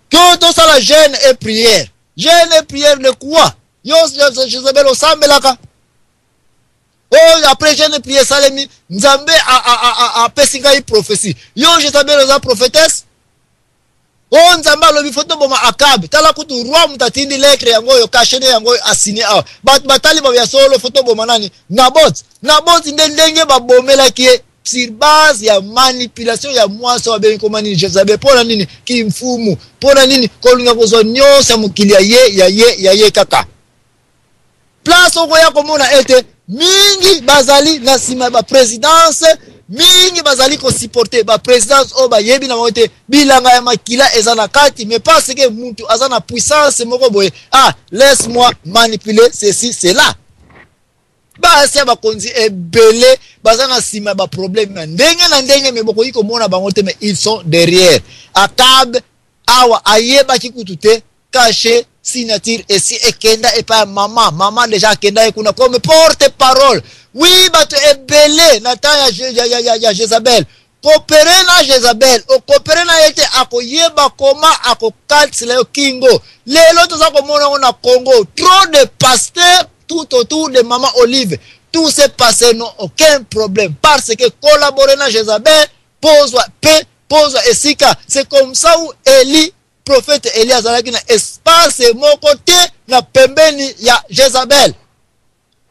Que tout ça la jeûne et prière. Jeûne et prière de quoi? Yo Jezabel osambelaka. Oh après je ne prier salemi nzambe a pesinga i prophétie. Yo Jezabel oza prophétesse. Oh nzamba lobi foto boma Akab. Tala kutu roi mutatindi lekre yango yo kashene yango asine a. Batali ba ya solo foto boma nani? Nabot ndenge ba bomela ki sur base ya manipulation ya mwaso wa beni komani Jezabel pona nini kimfumu. Pona nini kolinga kozo nyosa mukilia ye kaka. Place au koya komona ete mingi bazali na sima ba présidence mingi bazali ko supporter ba présidence o ba yebi na mote bilanga ya makila ezana kati mais parce que muntu azana puissance moko boye laisse-moi manipuler ceci cela basi ya bakonzi ebele baza na sima ba problème na ndenge me bokoyi komona bango te mais ils sont derrière akab awa ayeba kikutu te caché signature et si ekenda et pas maman déjà kenda ekuna comme porte parole oui bato ebele na temps ya Jezabel coopérer na Jezabel o coopérer na yete akoyeba koma akokalsela yo kingo lelo toza komona na Congo trop de pasteurs tout autour de Maman Olive. Tout s'est passé, non aucun problème. Parce que collaborer avec Jezabel, pose paix, pose esika. C'est comme ça où Eli, prophète Elias, qui n'a espace mon côté, n'a pembeni ya Jezabel.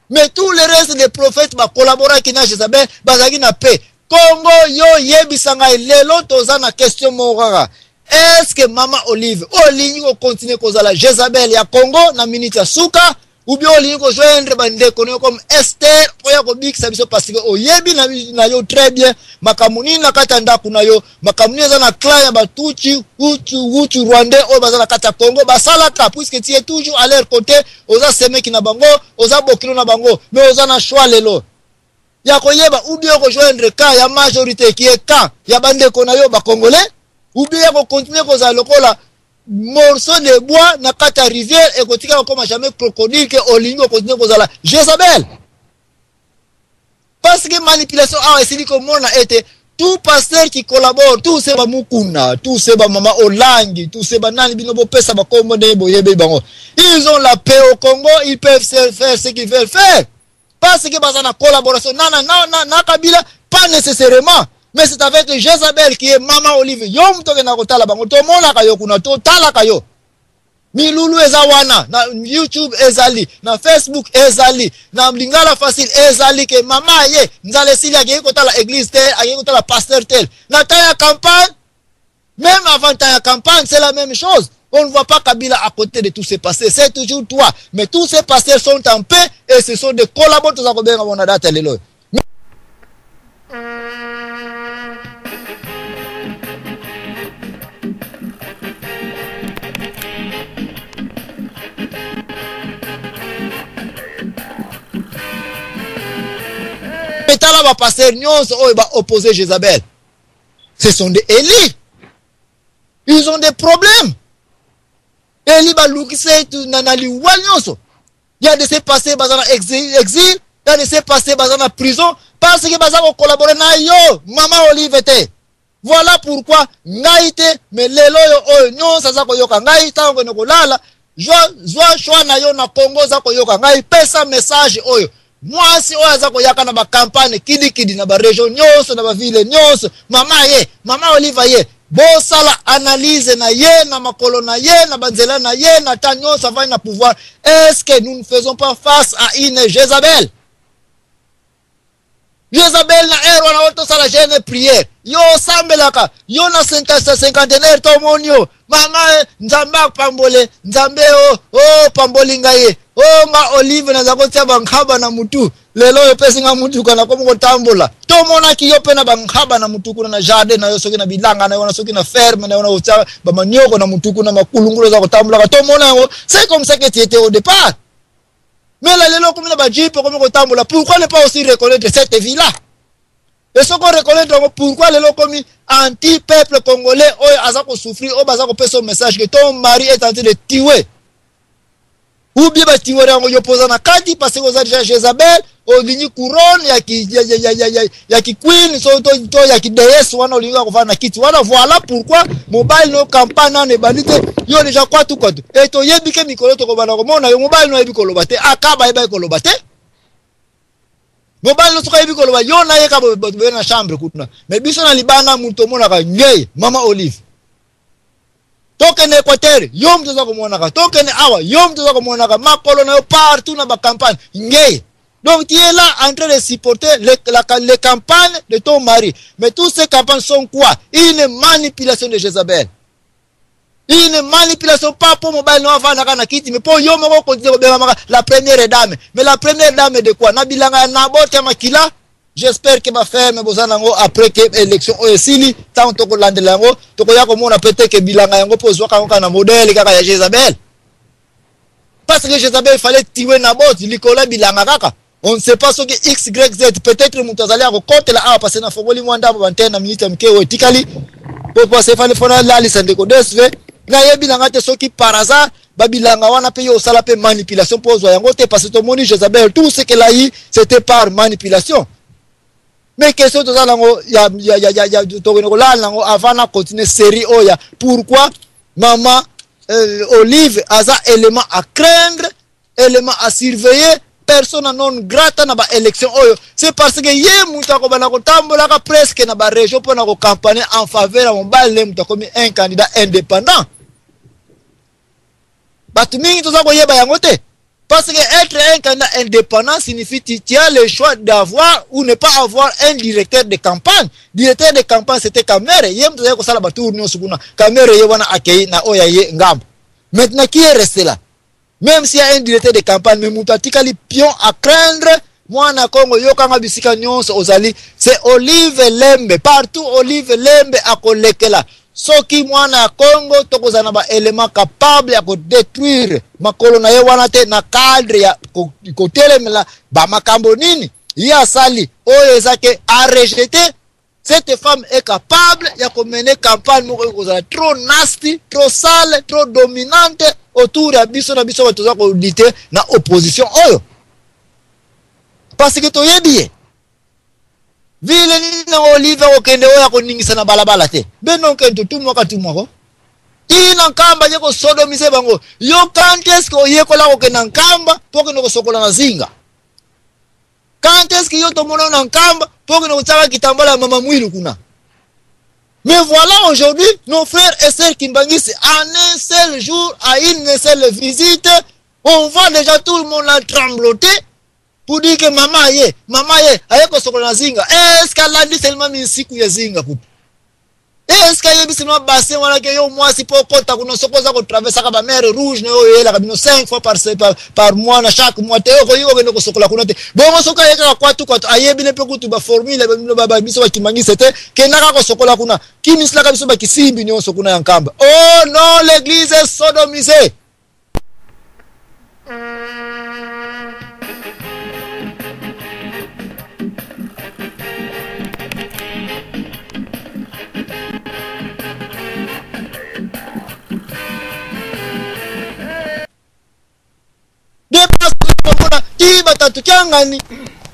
Mais tous les restes des prophètes va collaborer avec Jezabel, bazaki na paix. Congo yo yebisanga lelo toza na question morara. Est-ce que Maman Olive, Oli ko continue kozala Jezabel ya Congo na minute ya suka? Ou bien on ko joindre bande kono comme Esther oya ko bikisa biso parce que oyebi na yo très bien makamuni na kata ndaku na yo makamuni za na clan ya batuchi utu rwandais o bazana kata Congo basalaka puisque tu es toujours à leur côté oza semeki na bango oza bokilo na bango mais oza na choix lelo ya koyeba ou bien ko joindre ka ya majorité qui est ka ya bande kono yo ba congolais ou bien ko continuer ko za lokola morceau de bois na kata rivière et kotika comme jamais crocodile que olingo continue kozala Jezabel parce que manipulation a essayé comme on a été tout pasteur qui collabore tout c'est ba mukuna tout c'est ba Mama Olangi tout c'est ba nani binobo pesa ba kombo de boyebe bango ils ont la paix au Congo ils peuvent faire ce qu'ils veulent faire parce que bazana collaboration na Kabila pas nécessairement. Mais c'est avec Jezabel qui est Maman Olive. Yom to na kotala bango to mona kayo kuna to tala kayo. Milulu ezawana na YouTube ezali, na Facebook ezali, na Lingala facile ezali que mama ye nzale silia ke kotala église tel, ke kotala pasteur tel. Na ta ya campagne, même avant ta ya campagne, c'est la même chose. On ne voit pas Kabila à côté de tout ce passé, c'est toujours toi. Mais tous ces pasteurs sont en paix et ce sont des collaborateurs à combien on a date lelo. Là va passer va opposer Jezabel. Ce sont des Élie. Ils ont des problèmes. Élie va l'oukise nanali walnyoso. Il y a de ces passés dans exil, il y a de ces passés dans la prison parce que bazana collaborer na yo Maman Olive était. Voilà pourquoi ngaite mais lelo yo nyon sa za koyoka ngai tango ne kolala zwa shwa na yo na Congo za koyoka ngai pesa message oyo. Moi si oza koyaka na ba campagne kidi na ba region nyonso na ba ville nyonso Mama Olive ye bosala analyse na ye na makolo na ye na banzela na ye na ta nyonso va na pouvoir. Est-ce que nous ne faisons pas face à une Jezabel? Jezabel na ero na auto sala jeune prière yo sambelaka yo na cinquantenaire to monio mama nzambe pambole nzambe pamboli ngaye ma Olive na zakotia bankaba na mutu lelo yo pesinga mutu kana komo kotambola to mona ki yo pena bankaba na mutu kuna na jardin na yo soki na bilanga na yo na soki na ferme na yo na utia ba manioko na mutu kuna makulungulo za kotambola to mona yo c'est comme ça que tu étais au départ. Mais là, les gens comme les jeep, comme le tambour, pourquoi ne pas aussi reconnaître cette vie-là? Et ce qu'on reconnaît, pourquoi les gens comme anti-peuple congolais, ont souffert, ont fait son message que ton mari est en train de tuer. Ou bien tuer en opposant à Kati parce que vous avez déjà Jezabel, au ligne couronne, ya qui queen, ya qui déesse, wana olinga kufana na kiti. Voilà pourquoi mobile no campagne ne banite yo déjà quoi tout quoi. Et to yebike mikolo to ko bana ko mona yo mobile no yebiko lobate akaba yeba ko lobate. Mobile no to yebiko loba yo na yeka bo na chambre kutuna. Mais biso na libana muto mona ka ngey Mama Olive. Toke ne Équateur, yom toza ko mona ka. Toke ne awa, yom toza ko mona ka. Makolo na yo partout na ba campagne ngey. Donc tu es là en train de supporter les campagnes de ton mari. Mais toutes ces campagnes sont quoi? Une manipulation de Jezabel. Une manipulation pas pour mobile no avana na kiti mais pour yo moko continuer la première dame. Mais la première dame de quoi? Na bilanga na bote makila. J'espère que ma femme bozana ngo après que élection osili tant to ko landela ngo to ko yako mona peut-être que bilanga ngo pozwa ka na modèle kaka ya Jezabel. Parce que Jezabel fallait tuer na bote likola bilanga kaka. On ne sait pas ce que X, Y, Z. Peut-être que Moutazali a compté là, ah, parce que na foboli mwanda, 21 minutes, mke, ou etikali. Pour passer, fallait faire la liste de codes, na yebi na ngate soki par hasard, babilanga wana pe yo sala pe manipulation pour zoyangote, parce que tout le monde, Jezabel, tout ce qu'elle a eu, c'était par manipulation. Mais question de ça, avant de continuer série, pourquoi maman Olive a un élément à craindre, élément à surveiller, personne non grata na ba élection oyo. C'est parce que yé moutako banako tambolaka presque na ba région pour na campagne en faveur à mon balé moutako mi un candidat indépendant. Batu mingi toza ko yeba yangote. Parce que être un candidat indépendant signifie que tu as le choix d'avoir ou ne pas avoir un directeur de campagne. Directeur de campagne c'était Kamere. Yem toza ko sala batu union sukuna. Kamere ye wana akei na oya ye ngambo. Maintenant qui est resté là? Même s'il y a un directeur de campagne, mais moutatika li pion à craindre, moi na Congo yokanga bisika nyonso ozali, c'est Olive Lembe. Partout Olive Lembe a koleke là. Soki moi na Congo tokozana ba élément capable à détruire makolo na ye wana te na cadre ya kotelemela ba makambo nini ya sali oyo ezake a rejeter. Cette femme est capable de mener campagne trop nasty, trop sale, trop dominante autour de biso na biso batoza ko lutter na opposition oyo. Parce que toye bien. Vile ni na Olive okende oya ko ningisa na balabala te. Benon kento tout mwaka tout mwako. Ina nkamba yeko sodomise bango. Yo quand est-ce que yeko la okenda nkamba pour que no sokola na zinga. Quand est-ce que yo tomono na nkamba pour que nous tchaka kitambala mama mwilu kuna. Mais voilà aujourd'hui nos frères et sœurs Kimbangisi en un seul jour à une seule visite, on voit déjà tout le monde là trembloter pour dire que maman ye ayeko sokola zinga. Est-ce qu'elle a dit seulement misiku ya zinga kup? Est-ce qu'il y a seulement bassin wala que yo moi si pour kota kuno sokoza ko traverser ka ba mer rouge na yo yela kabino 5 fois par mois na chaque mois te ko yo ko sokola kuno te bongo soka yeka kwa tu ayebi ne pe kutu ba formule ba biso ba Kimbangisi c'était ke naka ko sokola kuna kimisla ka biso ba kisimbi nyo sokuna ya nkamba. Oh non, l'église est sodomisée.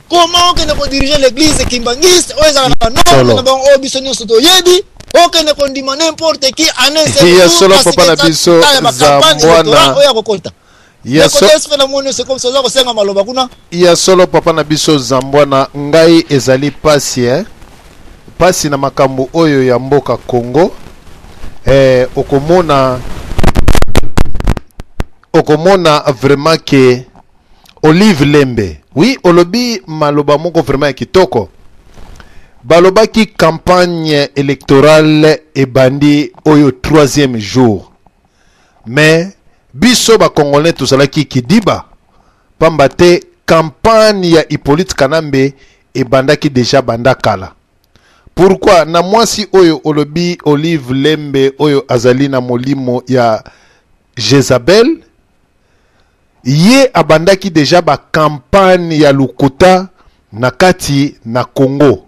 Comment que nous diriger l'église Kimbangisi n'importe qui ya solo papa na biso Zambwana ngai ezali pasi pasi na makambo oyo ya mboka Congo okomona vraiment que Olive Lembe oui olobi maloba moko vraiment ya kitoko balobaki campagne électorale ebandi oyo 3e jour mais biso ba congolais tozalaki kidiba pamba te campagne ya Hippolyte Kanambe ebandaki déjà bandakala. Pourquoi na mwasi oyo olobi Olive Lembe oyo azali na molimo ya Jezabel ye abandaki déjà ba campagne ya Lukuta na kati na Congo.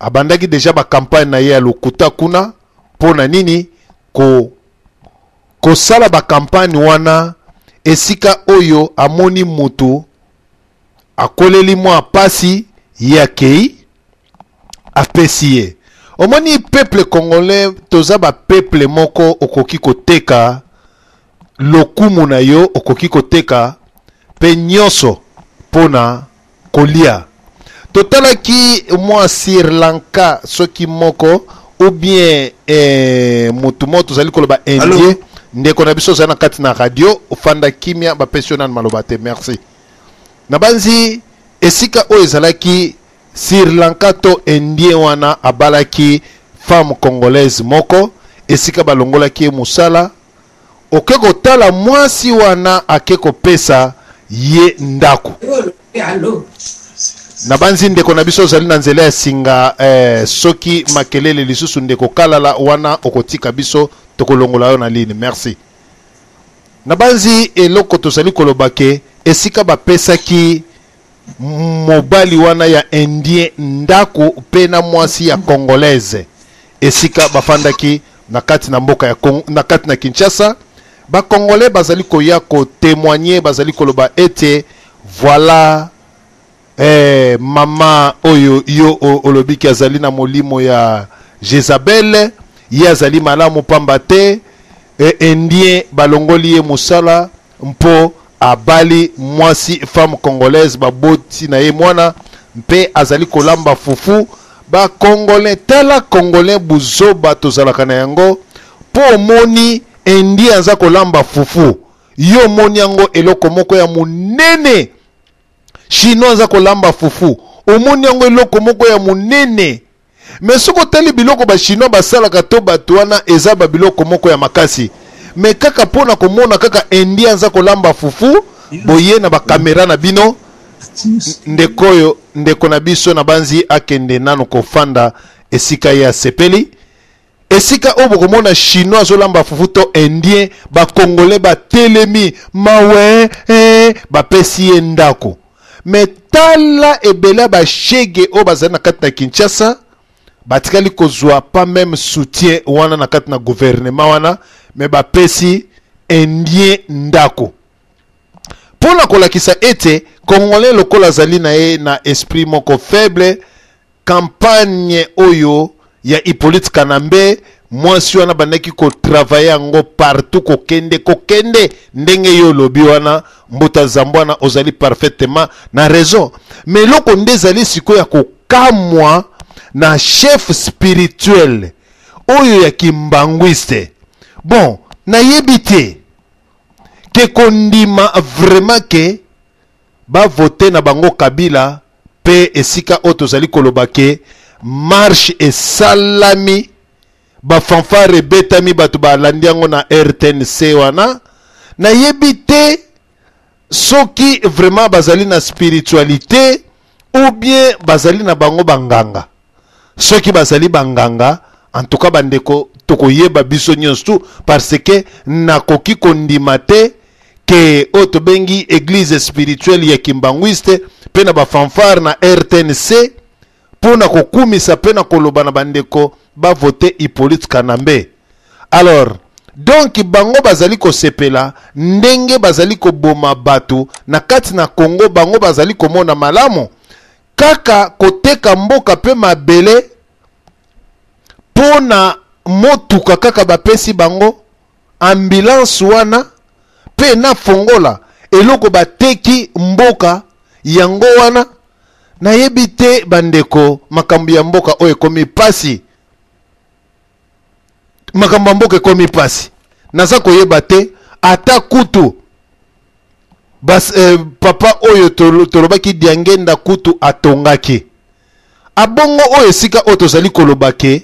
Abandaki déjà ba campagne na ye ya Lukuta kuna pona nini ko sala ba campagne wana esika oyo amoni mutu akoleli mwa pasi yakei apesiye. Omoni peuple congolais toza ba peuple moko okoki koteka lokumu na yo okoki koteka pe nyonso pona kolia. Totalaki mwa Sri Lanka soki moko ou bien mutu mo tozali koloba indien ndeko na biso zana kati na radio ofanda kimia ba pensionnan maloba te merci. Nabanzi esika o ezalaki Sri Lanka to indien wana abalaki femme congolaise moko esika balongolaki musala okeko tala mwasi wana akeko pesa ye ndako. Nabanzi ndeko na biso zali na nzela ya singa soki makelele lisusu ndeko kalala wana okotika biso tokolongola yo na ligne merci. Nabanzi eloko tozali kolobake esika bapesaki mobali wana ya indien ndako pena mwasi ya congolaise esika bafandaki na kati na mboka ya na kati na Kinshasa. Ba congolais bazali koya ko témoigner, bazali koloba ete voilà mama oyo yo olobiki azali na molimo ya Jezabel, ye azali malamu pamba te indien balongoli ye musala mpo abali mwasi femme congolaise baboti na ye mwana mpe azali kolamba fufu. Ba congolais tala congolais buzoba tozalaka na yango po moni indien aza kolamba fufu, yo moni yango eloko moko ya munene. Chinois aza kolamba fufu, omoni yango eloko moko ya munene. Mais soko tali biloko ba chinois basalaka to bato wana eza ba biloko moko ya makasi. Mais kaka pona komona kaka indien aza kolamba fufu, boye na ba kamera na bino ndekoyo ndeko na biso na banzi akende nano kofanda esika ya sepeli. Esika obo komona chinois azolamba fufu to indien ba congolais ba telemi mawe ba pesi ye ndako. Mais tala ebela ba shege o bazana kati na Kinshasa batikali kozwa pas même soutien wana na kati na gouvernement wana, mais ba pesi indien ndako. Pona kolakisa ete congolais lokola zali na ye na esprit moko faible, campagne oyo ya Hippolyte Kanambe mwasi wana bandaki ko travailler yango partout kokende ndenge yo lobi wana mbuta zambwana ozali parfaitement na raison. Mais loko nde zali siko ya kokamwa na chef spirituel oyo ya kimbangwiste. Bon, na yebite ke kondima vraiment ke ba voter na bango Kabila pe esika oto zali kolobake marche et salami ba fanfare betami batu ba landiango na RTNC wana. Na yebite soki vraiment bazali na spiritualité ou bien bazali na bango banganga. Soki bazali banganga en tout cas bandeko tokoyeba biso nyonso parce que nakoki kondimate ke oto bengi église spirituelle ya kimbangwiste pe na ba fanfare na RTNC pona kokumisa pe na koloba na bandeko ba voter Hippolyte Kanambe. Alors donc bango bazali ko sepela ndenge bazali ko boma batu na kati na Congo, bango bazali komona malamu kaka koteka mboka pe mabele pona motuka kaka bapesi bango ambulance wana pe na fongola eloko bateki mboka yango wana. Na yebite bandeko makambo ya mboka oyo ekomi pasi, makambo mboka ekomi pasi. Naza koyeba te ata kutu bas papa oyo tolobaki diangenda kutu atongaki abongo oyo sika oyo tozali kolobake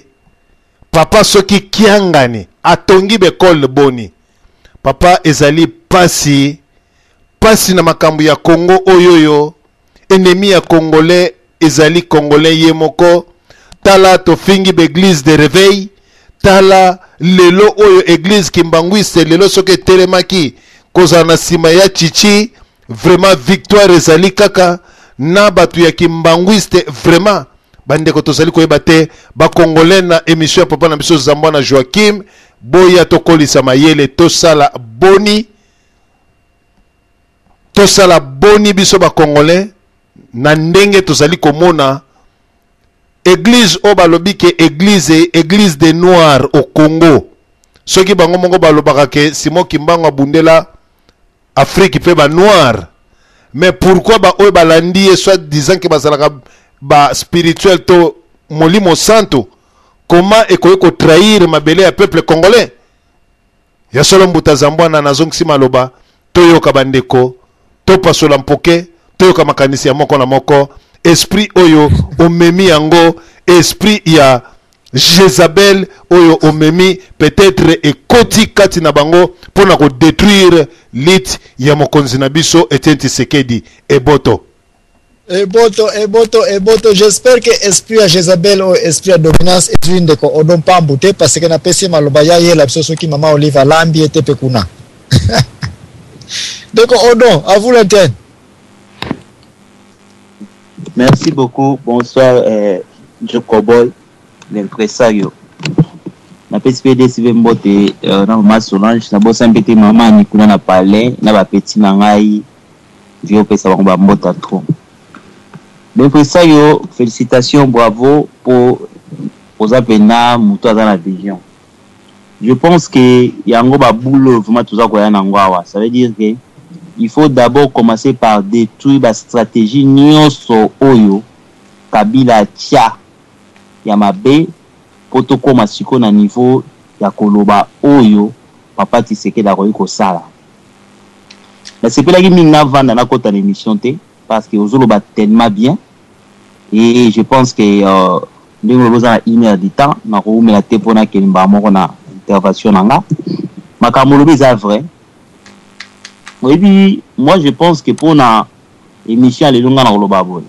papa soki kiangani atongi bekole boni papa ezali pasi na makambo ya Congo oyoyo. Ennemi ya congolais ezali congolais yemoko. Tala tofingi beglise de réveil, tala lelo oyo église kimbangwiste lelo soke telemaki koza na sima ya chichi. Vraiment victoire ezali kaka na batu ya kimbangwiste. Vraiment bandeko tozali koyeba te ba congolais na émission ya papa na biso Zambwana Joachim boya tokolisa mayele tosala boni biso ba congolais na ndenge tozali komona église o balobike église des noirs au Congo. Soki bango mongo balobaka ke Simon Kimbangu abundela Afrique pe ba noir. Mais pourquoi ba oyo balandi soit disant que bazalaka ba spirituel to molimo santo, comment ekoye ko trahir mabele ya peuple congolais? Ya solo mbuta Zambwana nazongisi maloba toyoka bandeko to pasola mpoke toyoka makanisi ya moko na moko. Esprit oyo omemi yango esprit ya Jezabel oyo omemi peut-être ekoti kati na bango pona ko détruire lit ya mokonzi na biso Etienne Tshisekedi. Eboto, j'espère que esprit à Jezabel ou esprit à dominance est une de ko odon pambute parce que na pesi maloba ya ye la biso soki mama Olive lambi ete pekuna. Donc odon à vous l'antenne. Merci beaucoup. Bonsoir, Joe Cowboy, l'impresario. Na PSPD Sylvain Mbote, na Maman Solange, na bossa mpete maman Nikuna na palais, na ba petit na ngai, vieux pesa ba mbota trop. L'impresario, félicitations, bravo pour Zapena, Moutou dans la vision. Je pense que yango ba boulot vraiment tout ça quoi na ça veut dire que il faut d'abord commencer par détruire la stratégie nyonso oyo Kabila tia ya mabe poto koma siko na niveau ya koloba oyo papa Tshisekedi akoki kosala. Mais c'est que la mingi na vanda na kota l'émission te parce que ozoloba tellement bien et je pense que ndenge loza na 1 heure du temps na ko umela te pona kelimba moko na intervention nanga makambo lobi za vrai. Et puis moi je pense que pour na émission les longa na koloba bon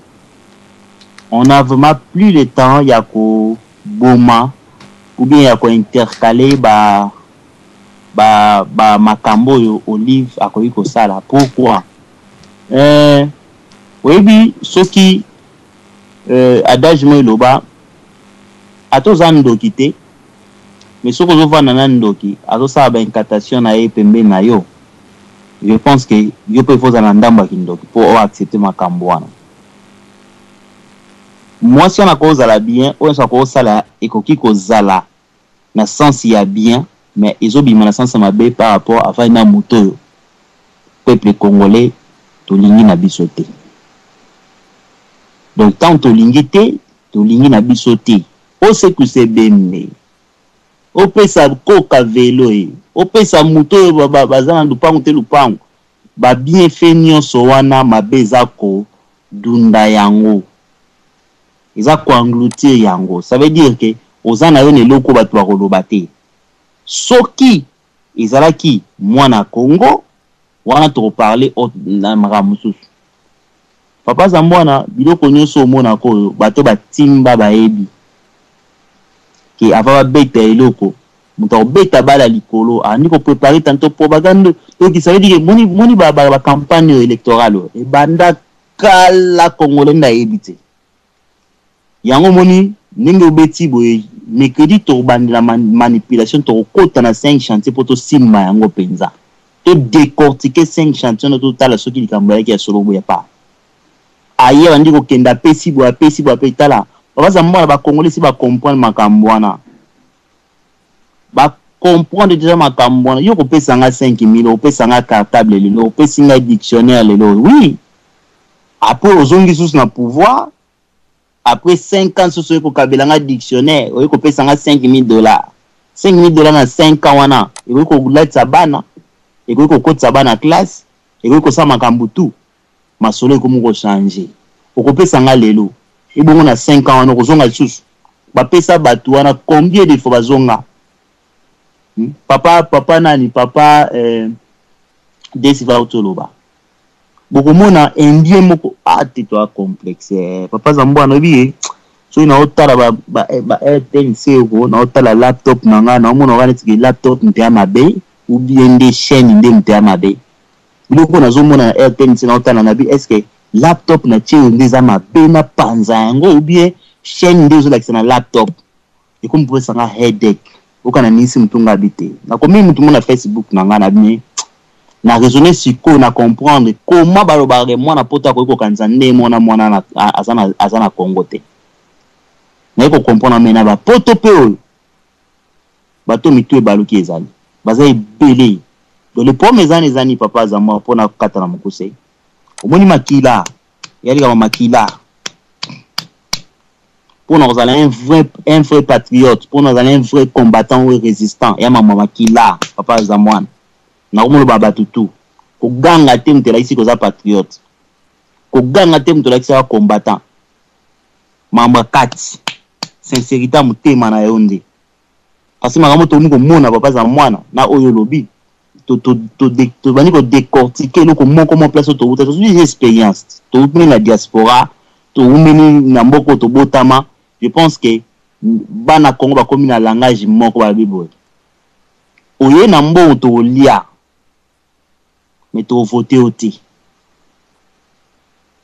on a vraiment plus le temps ya ko boma ou bien ya ko intercaler ba makambo yo Olive akoki kosala. Pourquoi oui bi soki adage mo loba atoza ndoki te mais soko zo vana na ndoki azosala ba incantation na ye pembe na yo. Je pense que yo peut faut za ndamba kindoki pour accepter makambo wana. Moi si on a cause à la bien on sa cause sala ekoki kozala na sens ya bien mais ils ont bima na sens mabe par rapport à faina moto peuple congolais to lingi na bisoté. Donc tant to lingi na bisoté o se que c'est bembe o pesa koka velo e o pesa moto bazana lupango te lupango ba bien fait nyonso wana mabeza ko dunda yango eza ko engloutir yango. Ça veut dire que ozana yo ne loko batu ba koloba te soki ezalaki mwana Congo wana to parler na maramususu papa Zambwana biloko nyonso mona ko bato batimba baebi ki ava beta eloko muto beta bala likolo ani ko préparer tantôt propagande. Donc ça veut dire moni ba campagne électorale e banda kala congolais na ebité yango moni ninge obeti boye mercredi to bandela manipulation to kota na 5 chantiers pour to simba yango penza to décortiquer 5 chantiers no total soki likambala ki ya solo boya pa aye bandi ko kenda pesi bo petala baza mbona ba congolais si ba comprendre makambo wana ba comprendre déjà makambo wana yo ko pesa nga 5000 o pesa nga cartable lelo o pesa nga dictionnaire lelo oui après ozongi sous na pouvoir après 5 ans sur ko kabela nga dictionnaire o ko pesa nga $5000 na 5 ans wana e ko kulatsa bana e ko kotsa bana classe e ko sa makambo tout masolo ko mo changer o ko pesa nga lelo e bongo na 5 ans wana ko zonga sous ba pesa batu wana combien de fois bazonga papa nani papa desiva utoloba boko mona indien moko atito complexe papa Zambwana biye so ina otala ba RTNC ko na otala laptop nanga na mona ngani tiki laptop ntia mabe ou bien des chaînes ndia mabe biloko na zo mona RTNC na otala na bi est-ce que laptop na tio ndeza mabe na panza yango ou bien chaîne ndezo like na laptop e comme pour ça nga headache okana nisi mtunga bité na komi mutu mona Facebook nanga na bien na raisonner siko na comprendre comment balobare mwana pota ko kanza nde mwana na azana Congo te na ko comprendre mena ba poto pe oyo bato mitu e baluki ezali baza ebele donc le premier ezani papa Zambwana pona kata na mukuse omoni makila yali kama makila pour nous aller un vrai patriote, pour nous aller un vrai combattant ou résistant. Ya mama makila papa Zambwana na umulo baba tutu ko ganga te mtela isi ko za patriote ko ganga te mtela isi ko combattant mama kati sincérité mutema na yonde kasi makambo to ni ko mona papa Zambwana na oyo lobi to bani ko décortiquer loko moko mo place to buta to expérience to umeni na diaspora to umeni na mboko to botama. Je pense que bana Congo ba komi na langage moko ba bibo oye na mbo to lia mais to voter oti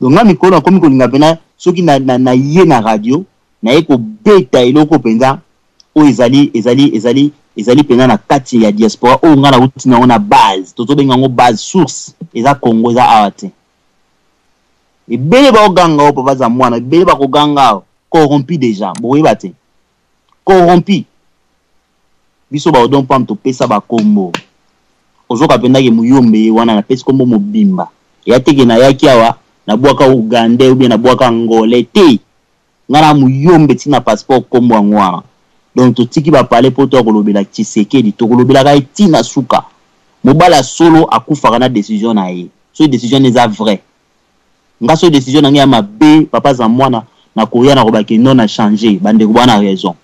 donc ngami ko na komi ko linga bena soki na ye na radio na ye ko beta eloko penza o ezali penza na kati ya diaspora o ngana utina ona base toto benga ngo base source eza Congo eza awate ebele ba oganga o papa za mwana ebele ba ko ganga corrompu déjà boye bate corrompu biso ba odon pam to pesa ba kombo ozoka penda ke muyombe wana na pesa kombo mobimba ya teke na yaki awa na bwaka Uganda ou bien na bwaka Angola te ngana muyombe tina passeport kombo ngwana donc to tiki ba parler pour to kolobela Tshisekedi to kolobela ka tina suka mobala solo akufa na décision na ye so décision n'est pas vrai nga so décision na ngaya mabe papa za mwana na koya na kobaki non a changer bande ko bana raison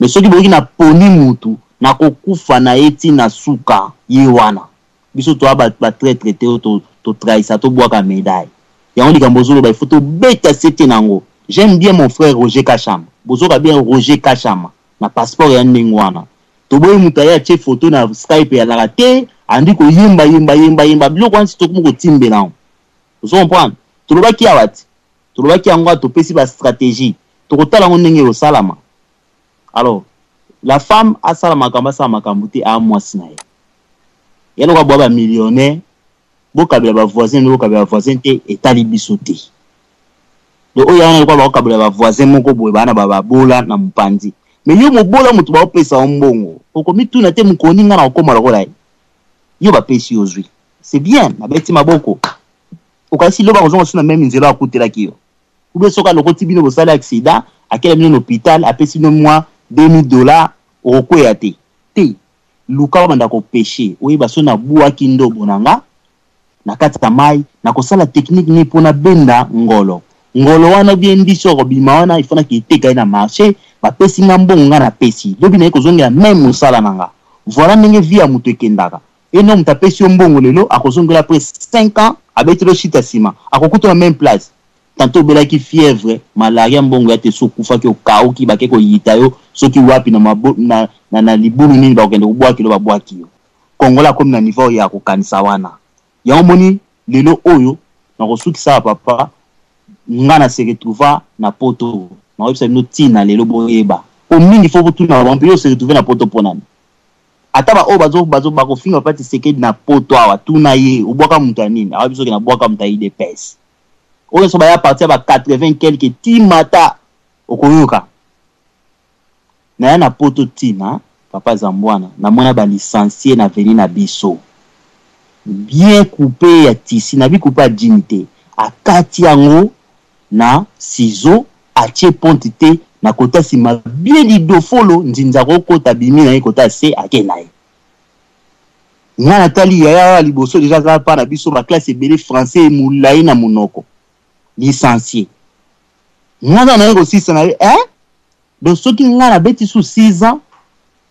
mais soki boki na poni mutu na kokufa na eti na suka ye wana biso to ba traité to trahisa to boaka médaille ya on likambo zolo ba il faut to beta sete nango. J'aime bien mon frère Roger Kachama bozoka bien Roger Kachama na passeport ya ndengwana to boy mutaya che photo na Skype ya la raté andi ko yimba biloko ansi to ko timbela vous comprenez to lo baki awati to lo baki angwa to pesi ba stratégie to ko tala ndenge yo salama. Alors la femme a salama kamba sa makambuti a mwasi na ye yelo ka bwa ba millionnaire bokabela ba voisin bokabela ba voisin te etali bisote le oya na kwa bokabela ba voisin moko boye bana ba bola na mpanzi mais yo mobola mutu ba opesa mbongo okomi tuna te mukoni nga na okoma lokola yo ba pesi ozwi c'est bien na beti maboko okasi loba kozonga suna même nzela akutela kiyo ube soka lokoti bino bosala accident akela bino hôpital apesi no mois $2000 okoya te luka banda ko péché oyi baso na bua kindo bonanga na kata mai na kosala technique ni pona benda ngolo wana bien biso ko bima wana ifana ki teka na marché ba pesi ngambongo nga na pesi lobi na ekozongela même musala nanga voilà ndenge via mutu ekendaka eno mutapesi mbongo lelo akozongela après 5 ans abetelo chita sima akokuta na même place tantôt belaki fièvre malaria mbongo ya te sokufa ki okauki bake ko yita yo soki wapi na libulu nini ba okende kubwaki lo babwaki yo kongola comme na niveau ya kokanisa wana ya omoni lelo oyo na kosukisa papa ngana se retrouva na poto na website no tina lelo boyeba o mingi fo botuna ba mpio se retrouver na poto ponani ataba o bazo bako finga pati Tshisekedi na poto awa tuna ye ubwaka mtanini awa biso ke na bwaka mtayi de pes oyo so ba ya partir ba 80 quelque timata okoyoka na ya na poto tina papa Zambwana na mwana ba licencié na veni na biso bien coupé ya tisi na bi coupé a dignité akati yango na ciseau atie ponte te na kota sima bien di dofolo nzinza ko kota bimi na kota se akena ye ngana tali ya liboso déjà za pa na biso ba classe ebele français moulai na monoko licencié ngana na ko 6 na donc ceux qui ngana beti sous 6 ans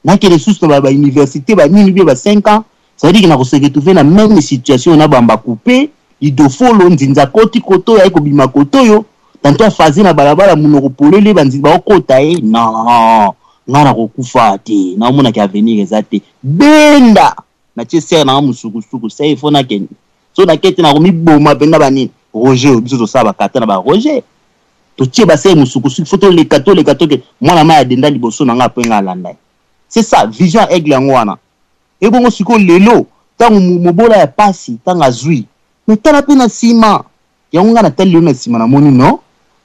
na que les sous ba université ba nini ba 5 ans ça veut dire que na ko se retrouver na même situation na bamba coupé idofolo nzinza koti koto ya ko bima koto yo tanto fazi na balabala munoko polele banziba okota non ngana ko kufa te na mona ki avenir ezate benda na tieser na musukusuku sai il faut na ken so na kete na ko mi boma benda banini Roger biso to saba kata na ba Roger to tie ba sai musukusuku faut to le kato ke mwana ma ya denda liboso na nga penga landa c'est ça vision aigle ngwana e bongo siko lelo tangu mobola ya pasi tanga zui mais tala pena sima ya nga na tali na sima na moni no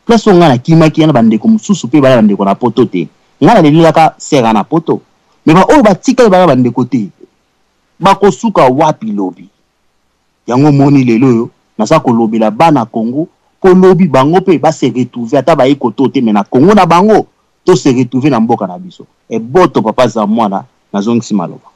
place nga na kimaki na bande ko mususu pe bala bande ko na poto te nga na leli ka sera na poto mais ba o ba tika bala bande ko te ba ko suka wapi lobi yango moni lelo yo na sa ko lobi la bana Congo ko lobi bango pe ba se retrouver ata ba ikoto te mais na Congo na bango to se retrouver na mboka na biso e boto papa za mwana na zongisi maloba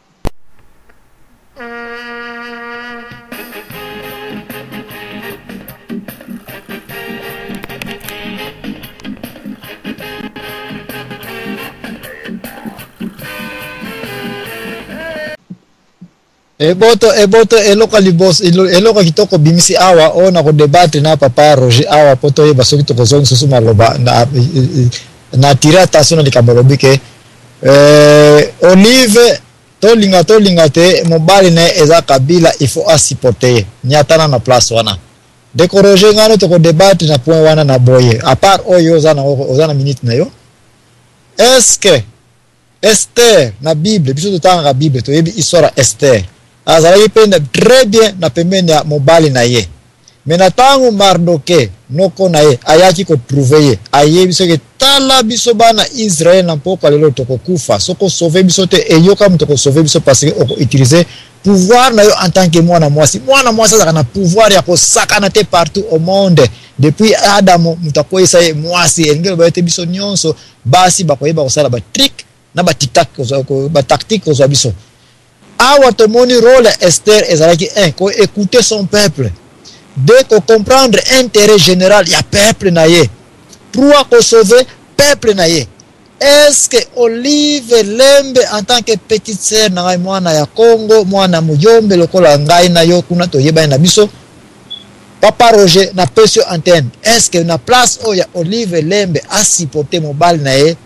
eboto eloka libos eloka kitoko bimisi awa ona ko debate na papa Roger awa poto ye basoki to kozongi susu maloba na tira attention na likabolobi ke Olive tolinga te mobali na eza kabila il faut asipoter nyatana na place wana décourager ngano to ko débattre na point wana na boye à part oyo ozana minute na yo est-ce que Esther na Bible biso to tanga Bible to yebi histoire Esther azalaki penda très bien na pembeni ya mobali na ye mais na tango Mardoke noko na ye ayaki ko trouver ye ayebi soki tala biso bana Israël na mpoka lelo toko kufa soko sauver biso te eyoka mutoko sauver biso parce que oko utiliser pouvoir na yo en tant que mwana mwasi azaka na pouvoir ya ko sakana te partout au monde depuis Adam mutakoyesa ye mwasi engelo bayete biso nyonso basi bakoyeba kosala ba trick na ba tiktak ba tactique ko biso awa to moni rôle Esther ezalaki ko écouter son peuple de comprendre intérêt général ya peuple na ye pour ko sauver peuple na ye. Est-ce que Olive Lembe en tant que petite sœur na ngai mwana ya Congo mwana muyombe lokola ngai na yo kuna to yeba na biso Papa Roger na pesio antenne est-ce que na place oya Olive Lembe a supporter mobile na ye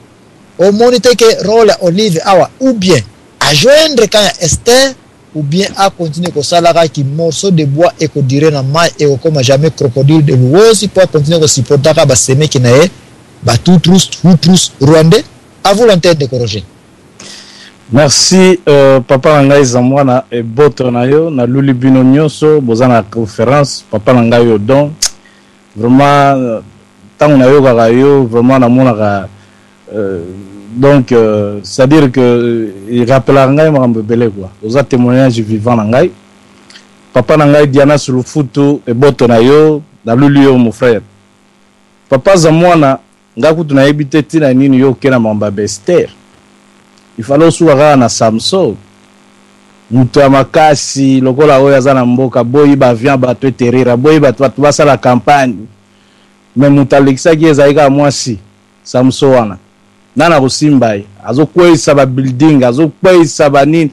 au monite que rôle Olive awa ou bien à joindre quand Esther ou bien à continuer ko salaka qui morceau de bois et ko dire na mai et comme jamais crocodile de l'ouosi pour continuer ko supporter ka ba seme ki na ye ba tout trous rwandais à vous l'antenne de corriger. Merci papa ngai zamwana e boto na yo na luli bino nyonso bozana conférence papa ngai yo don vraiment tant na yo kaka yo vraiment na monaka donc c'est-à-dire que il rappelle ngai makambo belé quoi oza témoignage vivant na ngai papa ngai Diana Sulufutu e boto na yo na luli yo mon frère papa zamwana ngaku tunayebite tina nini yo kena mamba Esther il fallait suara na Samson mutu ya makasi lokola oyo aza na mboka boyi ba vient bato terera boyi bato basa la campagne mais mutu alexaki ezaika mwasi Samson wana nana kusimba azo kwesa ba building azo kwesa ba nini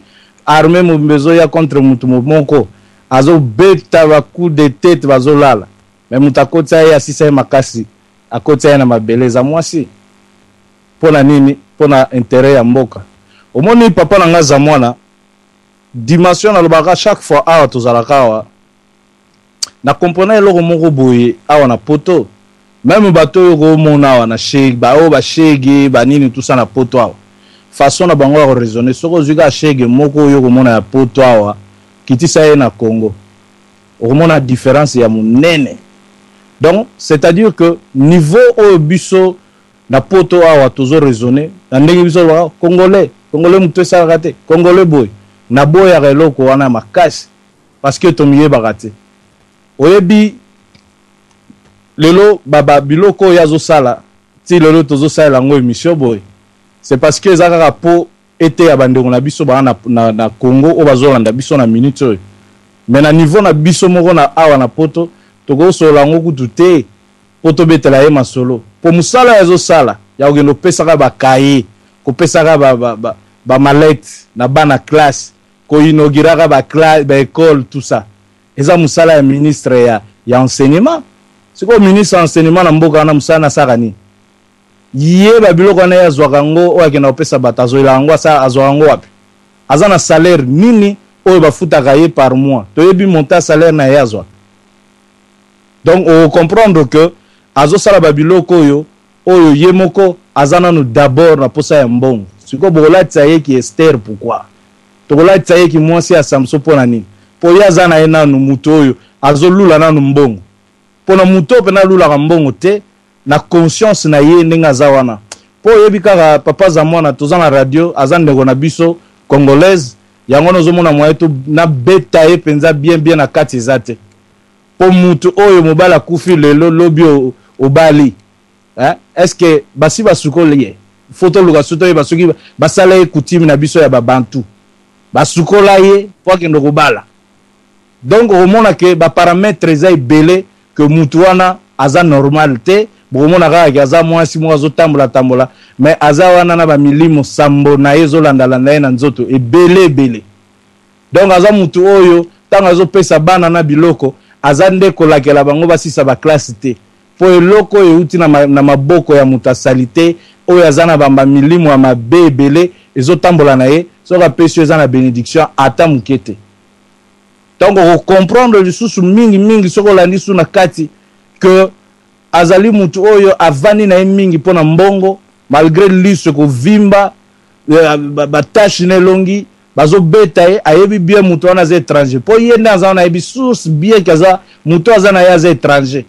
armée mbezo ya contre mutu moko azo beta ba coup de tête bazo lala mais mutu akotsa ya sisa makasi akotsa na mabeleza mwasi pona nini pona intérêt ya mboka omoni papa na ngaza mwana dimension na lobaka chaque fois awa tozalaka awa na comprendre eloko moko boye awa na poto même bato yo ko mona awa na shege ba o ba shege ba nini tout ça na poto awa façon na bango ya raisonner soko zuka shege moko yo ko mona ya poto awa kitisa ye na Congo o mona différence ya munene. Donc c'est-à-dire que niveau au biso na poto awa tozo raisonner na ndenge biso ba congolais mutu sa raté congolais boy na boy ya reloko wana makasi parce que tomiye bagate oyebi lelo baba biloko yazo sala ti lelo tozo sala ngo émission boy c'est parce que ezaka po été ya bandeko na biso ba na Congo o bazolanda biso na minute mais na niveau na biso moko na awa na poto toko sola ngo kutute poto betela ye masolo po musala yazo sala ya ogendo pesaka ba kaye ko pesaka ba malette na bana classe ko inauguraka ba classe ba école tout ça eza musala ya ministre ya enseignement siko ministre enseignement na mboka na musala na sakani ye ba biloko na yazwaka ngo o akena opesa batazo ilango asa azwaka ngo wapi aza na salaire nini oyo bafutaka ye par mois toyebi monta salaire na yazwa. Donc on comprendre que azo sala ba biloko oyo ye moko azana no d'abord na posa ya mbongo siko bola tsaye ki Esther pourquoi tokola tsaye ki mwasi ya Samson pona nini po ya zana ena no muto oyo azo lula na no mbongo pona muto pena lula ka mbongo te na conscience na ye ndinga zawana po yebika papa za mwana tozana radio azande ko na biso congolaise yango nozo mona mwaeto na beta ye penza bien na kati zate po mutu oyo mobala kufi lelo lobi obali est-ce que basi basuko lié photo luka soto basuki basala ekutimi na biso ya babantu basuko la ye po kendo kobala donc au mona ke ba paramètres za ibele que mutu wana aza normal te bo mona ka aza mwasi mwa zo tambola mais aza wana na ba milimo sambo na yezo landala na nzoto ebele donc aza mutu oyo tanga zo pesa bana na biloko aza ndeko lakela bango basisa ba classe te po eloko euti na maboko ya mutasalité oyo azana bamba milimo ya mabebele ezotambola na ye soka pesio ezana bénédiction ata mukete. donc on comprendre lisusu mingi soko landi su na kati que azali mutu oyo avani na mingi pona mbongo malgré liso ko vimba batashi ne longi bazo beta ayebi bien mutu wana za étranger po yenda azana yebi source bien kaza mutu azana ya za étranger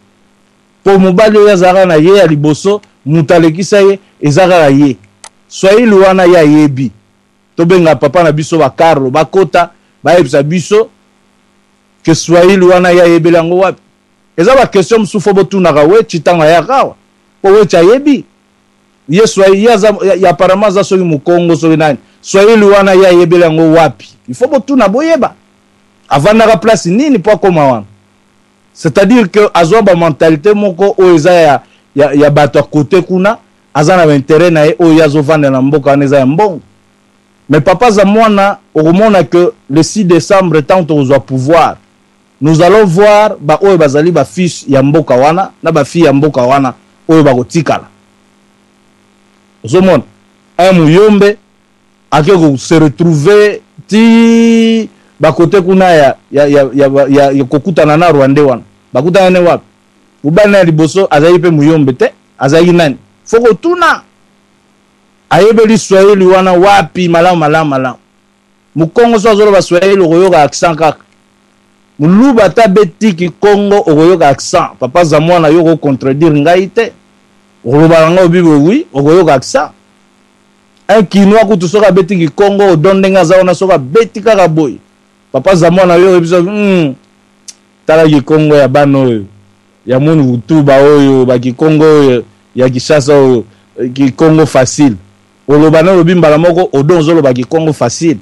po mobali oyo azaka na ye ya liboso mutu alekisa ye ezaka ye swahili wana ya yebi to benga papa na biso ba Carlo bakota bayebisa biso que swahili wana ya yebelango wapi eza ba question msufo botunaka we chitanga ya kawa po we cha yebi ye swahili ya apparemment za soki mukongo soki nani swahili wana ya yebelango wapi il faut botuna boyeba avandaka place nini po akoma wana c'est-à-dire que azwa ba mentalité moko oyo eza ya bato kote kuna azana ba intérêt na ye oyo azovanda na mboka wana eza ya mbongo. Mais papa Zamwana, au moment que le 6 décembre, tant qu'on a pouvoir, nous allons voir ba oyo bazali ba fils ya mboka wana na ba fille ya mboka wana oyo ba kotikala. Ozomona un muyombe akeko se retrouver ti ba kote kuna ya kokutana na Rwanda wana. Bakutana ne wapi? Ubana liboso azali pe muyombe te, azali nani? Foko tuna ayebeli swahili wana wapi malamu mukongo so azolo ba swahili okoyoka accent kaka muluba ta betiki Congo okoyoka accent papa Zamwana yoko contredire ngai te okoloba ngo bibo oui okoyoka accent un kinois kutu soka betiki Congo odondenga zaona soka betika ka boy papa Zamwana yoko biso tala ki Congo ya bano ya munu utuba oyo ba ki Congo ya Kinshasa oyo ki Congo facile olobana lobimbala moko odonzolo ba ki Congo facile.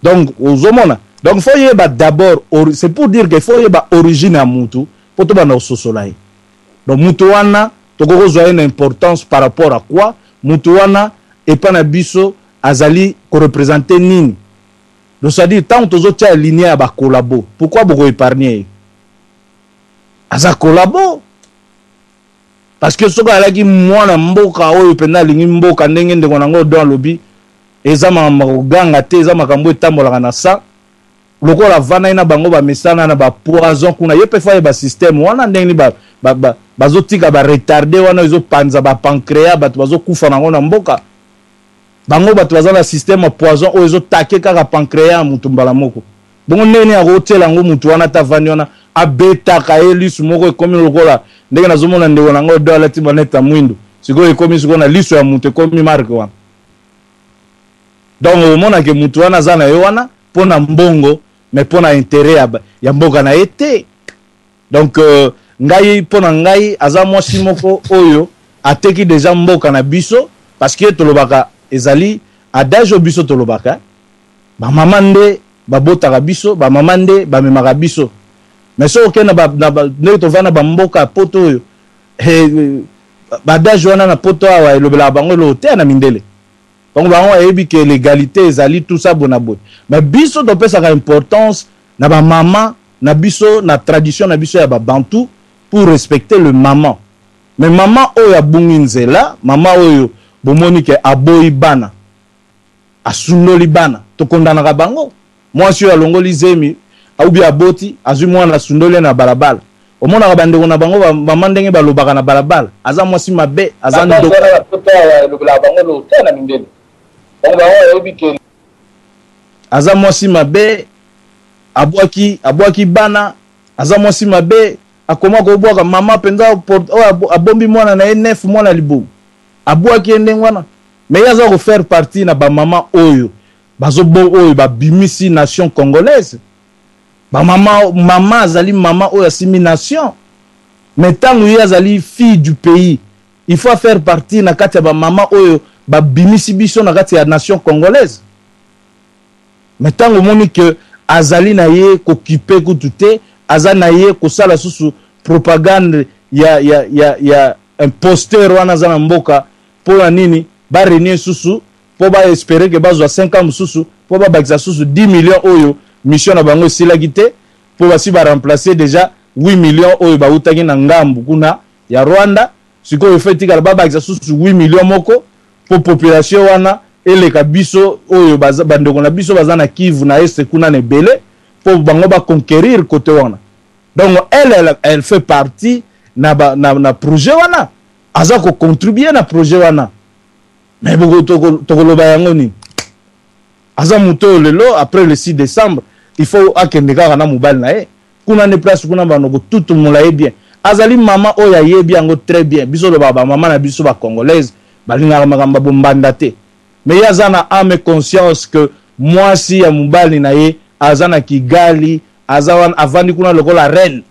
Donc ozomona donc faut yeba d'abord c'est pour dire que faut yeba origine à mutu pour to bana ososolai. Donc mutu wana tokoko zwa une importance par rapport à quoi mutu wana et pas na biso azali ko représenter nini. Donc ça dit tant tozo tia aligné à ba collabo pourquoi beaucoup épargner aza collabo parce que soka alaki mwana mboka oyo pena lingi mboka ndenge ndeko nango dans lobby ezama maganga te ezama kambo etambolaka na sa lokola vana ina bango ba mesana na ba poison kuna yepe fa ba système wana ndenge ni bazotika ba retarder wana ezo panza ba pancréas bato bazo kufa nango na mboka bango bato bazana système poison oyo ezo take kaka pancréas mutumbala moko bongo nene akotela ngo mutu wana ta vani wana abeta ka elisu moko ekomi lokola ndenge nazomona ndeko nango do alati baneta mwindo siko ekomi siko na liso ya mutu ekomi marque wana. Donc au moment que mutu wana zana yo wana pona mbongo mais pona intérêt ya mboka na été. Donc ngai pona ngai aza mwasi moko oyo ateki déjà mboka na biso parce que tolobaka ezali adage biso tolobaka ba mama nde babotaka biso ba mama nde ba memaka biso. Mais so okena ne to vana ba mboka poto oyo badage wana na poto awa elobela bango lo te na mindele. Donc bango ebi que l'égalité ezali tout ça bonaboy. Mais biso to pesa ka importance na ba mama na biso na tradition na biso ya ba bantu pour respecter le maman. Mais maman oyo abungi nzela, mama oyo bomoni ke aboyi bana asundoli bana to kondana ka bango. Moi si alongoli zemi aubi aboti azui mwana sundoli na balabala omona ka bandeko na bango ba ndenge balobaka na balabala aza mwasi mabe aza ndo lobela bango lo tena mindele bango yebi ke aza mwasi mabe abwaki bana aza mwasi mabe akoma ko bwaka mama penza abombi mwana na nef mwana libu abwaki ndenge wana mais yaza ko faire partie na ba mama oyo bazobo oyo ba bimisi nation congolaise. Maman azali maman oyo asimi nation. Mais tant que azali fille du pays, il faut faire partie na kati ya ba maman oyo ba bimisi biso na kati ya nation congolaise. Mais tant que moni que azali na ye kokipe kutute, azali na ye kosala susu propagande ya imposteur wana za mboka pour nini ba renye susu pour ba espérer que bazwa 5 ans susu pour ba bakisa susu 10 millions oyo mission na bango sila gite pour basi ba remplacer déjà 8 millions oyo ba utaki na ngambu kuna ya Rwanda siko yofeti kala baba exasusu 8 millions moko pour population wana ele kabiso oyo bandeko na biso bazana Kivu na este kuna ne belé pour bango ba conquérir côté wana. Donc elle fait partie na projet wana. Aza ko contribuer na projet wana. Mais beaucoup tokoloba yango ni. Aza muto lelo après le 6 décembre, il faut akende kaka na mobile na ye. Kuna ne place kuna banoko tout le monde bien. Azali maman oya yebi yango très bien. Biso lo baba maman na biso ba congolaise, balinga makamba bombanda te. Mais yazana âme conscience que moi si ya mobile na ye azana Kigali, azawan avandi kuna lokola reine.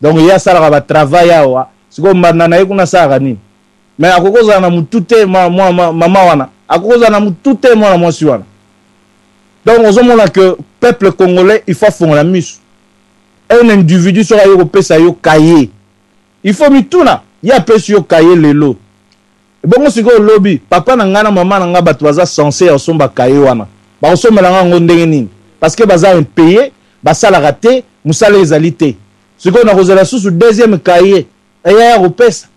Donc ya sala ba travail awa. Siko mbanda na ye kuna sala nini? Mais akokoza na mutute mama wana. Akokoza na mutute mwana mwasi wana. Donc on montre que peuple congolais il faut fondre la mise. Un individu sera yo pesa yo kaye. Il faut mituna. Ya pesa yo kaye lelo. Bon siko lobby papa na ngana mama na nga batu baza censé osomba kaye wana. Ba osomba nga ngondenge nini? Parce que baza impayé, basala raté, musala ezali te. Siko na kozala susu deuxième kaye. Eya ya pesa.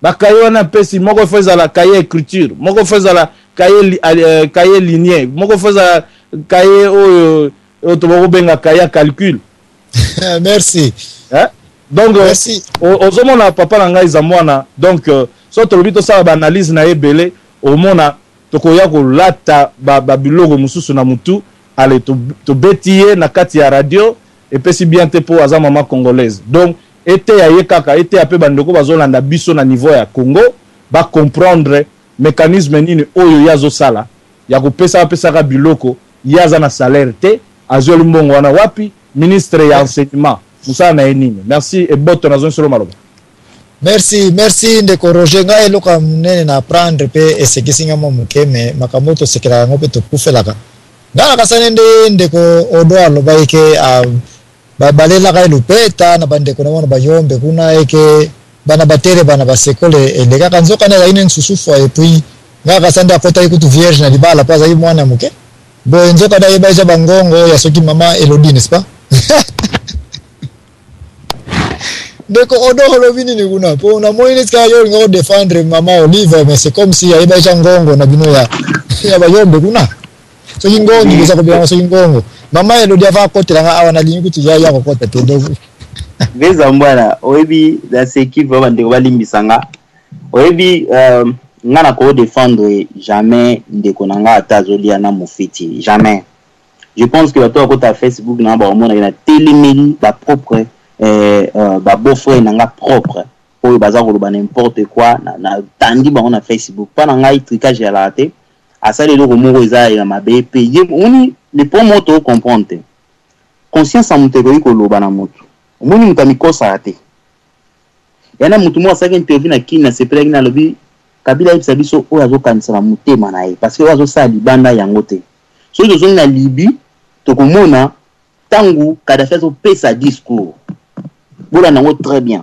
Ba kaye wana pesi moko feza la kaye écriture, moko feza la kaye lignée, moko feza kaye o to benga kaye calcul. Merci. Hein? Donc merci. Ozomona papa na ngai za mwana. Donc so to lobito sa ba analyse na ebele o mona to koya ko lata ba biloko mususu na mutu ale to betiye na kati ya radio et pesi bien te po aza mama congolaise. Donc été ya yekaka été ape bandeko bazolanda biso na niveau ya Congo ba comprendre mécanisme nini oyo yazo sala ya kopesa ka biloko yaza na salaire te azoli mbongo wana wapi ministre ya enseignement musala na enini. Merci et boto na zone solo maloba. Merci ndeko Roger ngai loka munene na apprendre pe esekisinga mo mukeme makamoto sekera ngope to kufelaka ngana kasane ndeko odo aloba ike balela kai lupeta na bandeko na wana bayombe kuna eke bana batere bana basekole eleka kanzoka na ine nsusufu et puis ngaka kasanda kota ikutu vierge na libala paza yi mwana muke bo nzoka da yebaja bangongo ya soki mama Elodie n'est-ce pas? Ndeko odo holovini ni kuna po na moine ska yo ngo défendre mama Olive mais c'est comme si ya yebaja ngongo na bino ya bayombe kuna so ngongo ngeza ko bien so ngongo mama Elodie ava kotela nga awana linyi kuti ya ko kota te ndo veza mbwana oyebi da seki vraiment ndeko balimbisanga oyebi ngana ko défendre jamais ndeko nanga atazolia na mufiti jamais. Je pense que bato akota Facebook na ba omona na téléméli ba propre ba beau-frère nanga propre oyo baza ko ba n'importe quoi na tandi ba on Facebook pa na ngai tricage ya la te asali lo moko eza ya mabe pe oni le point moto comprendre conscience a mutego ko loba na mutu omoni mutamikosa ate yana mutu mo asaka interview na kina sepelaki na lobi Kabila yebisa biso oyo azokanisa na mutema na ye parce que oyo azosala libanda yango te soki tozongi na Libye tokomona tangu Kadhafi azopesa discours bola nango très bien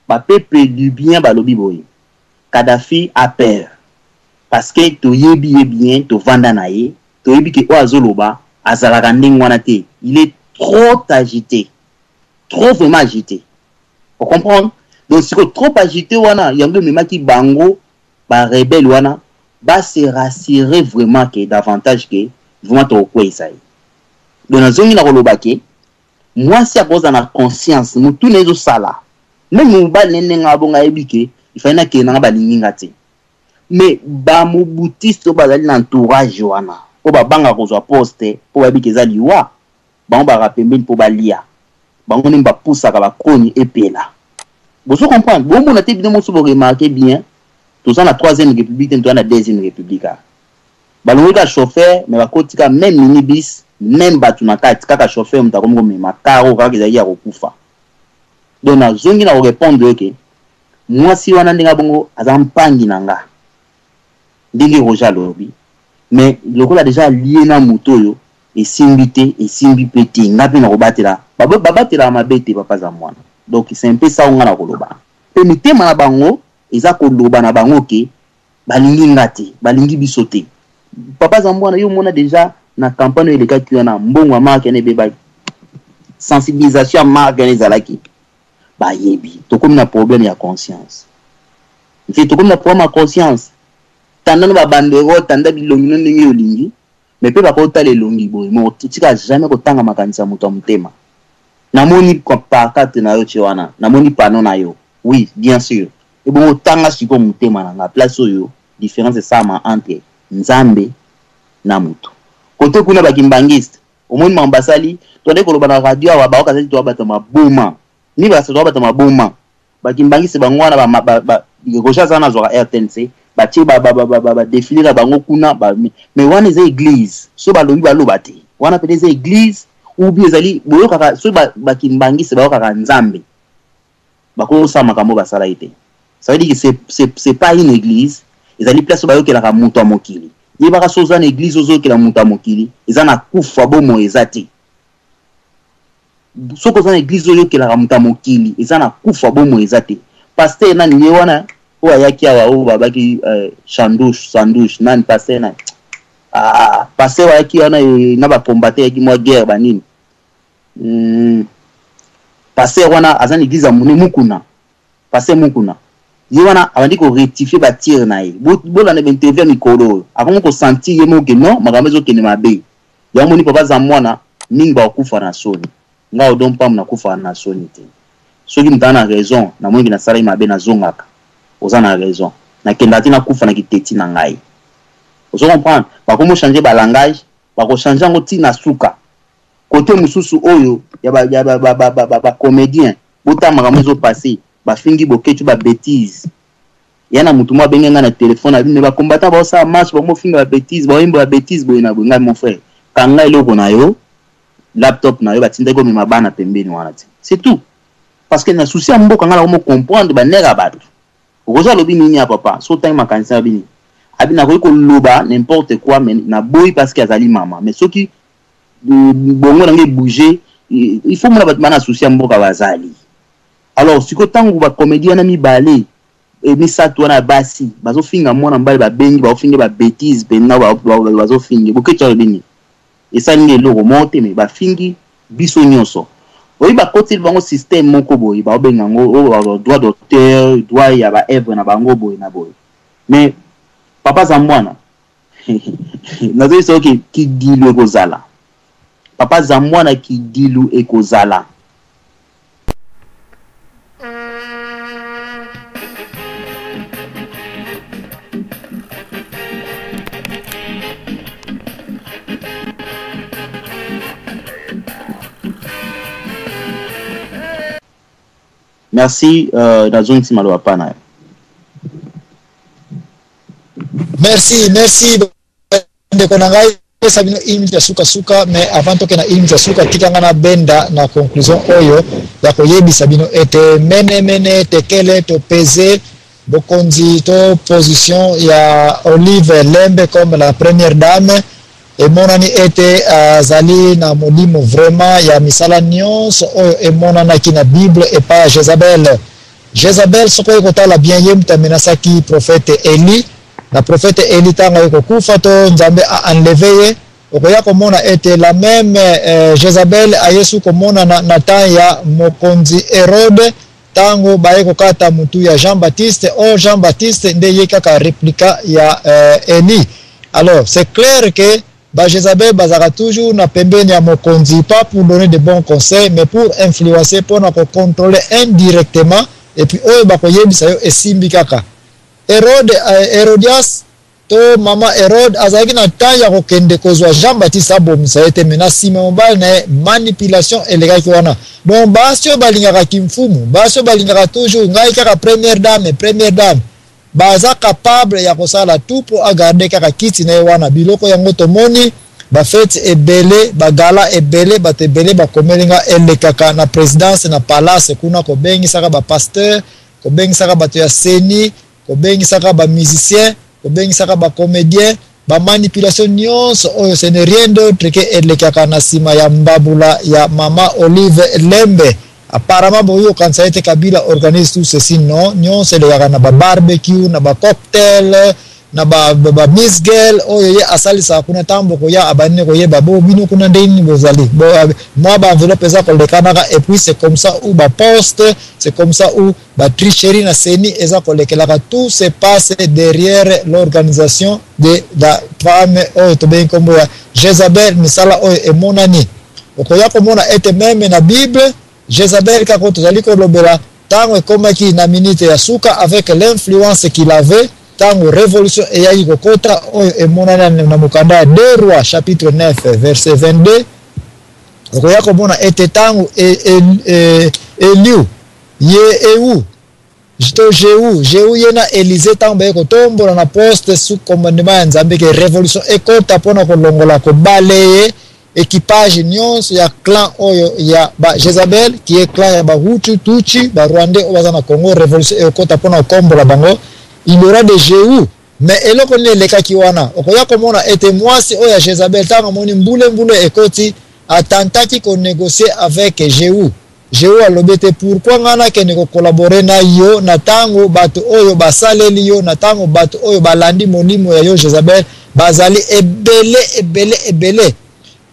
ba peuple libyen balobi boye Kadhafi a peur parce que toyebi bien tovanda na ye toyebi ke oyo azoloba azalaka ndenge wana te il est trop agité trop vraiment agité vous comprenez donc si trop agité wana yango memaki bango ba rebelle wana ba se rassurer vraiment que davantage que vraiment to ko isaï donc nazongi na koloba ke moi si akoza na conscience mutu nezo sala même ba nenenga bonga ebike ifana ke na ba linginga te mais ba mobutiste bazali na entourage wana po ba banga kozwa poste po ba bike za liwa ba ba rapembe po ba lia ba ngoni ba poussa ka ba koni epela boso comprendre bon mon ate bien mo so remarquer bien tous en la 3e république tous en la 2e république balonga chauffeur mais ba kotika même minibus même batunaka tika chauffeur mutakomgo mema karo kaka ezali ya kokufa donc na zongi na répondre que moi si wana ndinga bongo azampangi nanga ndingi roja lobi mais lokola déjà lié na motoyo et simbi pété ngapi na kobatela babatela mabete papa za mwana donc c'est un peu ça on na koloba pe mitema na bango eza koloba na bango ke balingi ngati balingi bisote papa za mwana yo mona déjà na campagne eleka kiona mbongo marque ne beba sensibilisation marque ne zalaki ba yebi to comme na problème ya conscience nti to comme na problème ya conscience tanda na bandero tanda bilongi no ndenge olingi mais pe bakota le longi boy mo tika jamais kotanga makanisa moto mutema namoni kwa pakate na yo chiwana namoni pano na yo oui bien sûr et bon tanga siko mutema na place oyo différence sama entre nzambe na mutu kote kuna bakimbangiste omoni mambasali to de koloba na radio wa ba okazali to bata maboma ni ba so bata maboma bakimbangiste bangwana ba gosha sana zo RTNC ba tie ba défiler bango kuna ba mais wana za église so ba lombi ba lobate wana peut des églises ou bien ezali boyo kaka so bakimbangiste ba kaka nzambe bako sa makambo basala ite ça veut dire que c'est pas une église ezali place ba yokela ka mutu amokili ni baka soza na église ozo kela mutu amokili ezana kufa bomo ezati soko za na église ozo kela ka mutu amokili ezana kufa bomo ezati pasteur na ni wana o ayaki awa o babaki sandouche nani pasteur na pasteur ayaki wana na ba combattre yaki mwa guerre banini pasteur wana azana église amune mukuna pasteur mukuna ywana abandi ko rectifier ba tir na ye bola na interview mikolo akomo ko sentir yemo ke non magamezo ke ne mabe ya moni papa za mwana ninga okufa na soni nga odon pam na kufa na soni te soki mtana raison na mwengi na sala mabe na zongaka ozana raison na kenda tina kufa na kiteti na ngai ozo comprendre ba komo changer ba langage ba ko changer ngo tina suka côté mususu oyo ya ba comédien bota magamezo passer ba fingi boketu ba bêtise yana mutu mwa benga na téléphone abi ne ba combattant ba sa match ba mo finga ba bêtise ba yimba ba bêtise boyina bonga mon frère kanga eloko na yo laptop na yo batinda ko mema bana pembeni wana ti c'est tout parce que na souci mboka ngala ko comprendre ba nera batu okoza lobi nini ya papa so time makanisa bini abi na ko loba n'importe quoi mais na boy parce que azali mama mais soki bongo na nge bouger il faut mona batmana souci mboka bazali. Alors, si tant que comédien na mi balé et mi sa toi na basi bazo finga mwana mbali ba bengi ba finga ba bêtise benna bazo finga boke tshalo bini et ça ngi loko monte mais ba fingi biso nyonso oyi ba kotil bango système moko boyi ba benga ngo droit d'auteur droit ya ba œuvre na bango boyi na boyi mais papa za mwana nazo so ki dilu ekozala papa za mwana ki dilu ekozala. Merci, Merci. Sabino imja suka mais avant to kena imja suka tikanga na benda na conclusion oyo ya koyebi sabino ete mene tekele to peser bokonzi to position ya Olive Lembe comme la première dame et monani ete azali na molimo vraiment ya misala nyonso oyo e monana kina Bible et pas Jezabel soko kotala bien yemta menasaki prophète Eli. La prophète Eli tanga yoko kufa to nzambe a enlevé okoya komona ete la même Jezabel a Yesu komona na temps ya mokonzi Herode tango baye kokata mutu ya Jean-Baptiste Jean-Baptiste nde yekaka réplica ya Eli. Alors c'est clair que Jezabel bazaka toujours na pembeni ya mokonzi pas pour donner de bons conseils mais pour influencer pour na contrôler indirectement et puis oyo bakoyebisa yo esimbi kaka Herodias to mama Herode azaki na temps ya kokende kozwa Jean-Baptiste abomisa ete mena Simon bal na manipulation elegaki wana donc basio balingaka kimfumu basio balingaka toujours ngai kaka première dame baza capable ya kosala tout pour agarder kaka kiti na wana biloko yango tomoni ba fête ebele bagala ebele batebele bakomelinga elekaka na présidence na palace kuna ko bengi saka ba pasteur ko bengi saka bato ya seni ko bengi saka ba musicien ko bengi saka ba comédien ba manipulation nyonso oyo ce n'est rien d'autre que elekaka na sima ya mbabula ya mama Olive Lembe. Apparemment boyo kansa ete Kabila organise tout ceci non nyonso elekaka na ba barbecue na ba cocktail na ba Miss Girl oyo ye asalisa kuna tambo ko ya abanne ko ye babo bino kuna ndeni bozali bo moi ba enveloppe za ko lekanaka et puis c'est comme ça où ba poste c'est comme ça où ba tricherie na seni eza ko lekelaka tout se passe derrière l'organisation de la femme oyo to ben comme Jezabel misala oyo emonani okoya komona ete meme na Bible Jezabel kako tozali kolobela tango ekomaki na minute ya suka avec l'influence qu'il avait tango révolution eyaki kokota oyo emonani na mokanda ya 2 Rois chapitre 9 verset 22 okoya komona ete tango Eliu ye Ehu Jéhu yena Élysée tango baye kotombola na poste sous commandement ya Nzambe ke révolution ekota pona kolongola ko baleye équipage nyonso ya clan oyo ya ba Jezabel qui est clan ya ba Hutu Tutsi ba Rwandais oyo na Congo révolution ekota pona kombola bango il y aura des Jéhu mais eloko ne lekaki wana okoya komona ete mwasi oyo ya Jezabel tango moni mbule ekoti atantaki ko négocier avec Jéhu alobete pourquoi ngana kene ko collaborer na yo na tango bato oyo basaleli yo na tango bato oyo balandi molimo ya yo Jezabel bazali ebele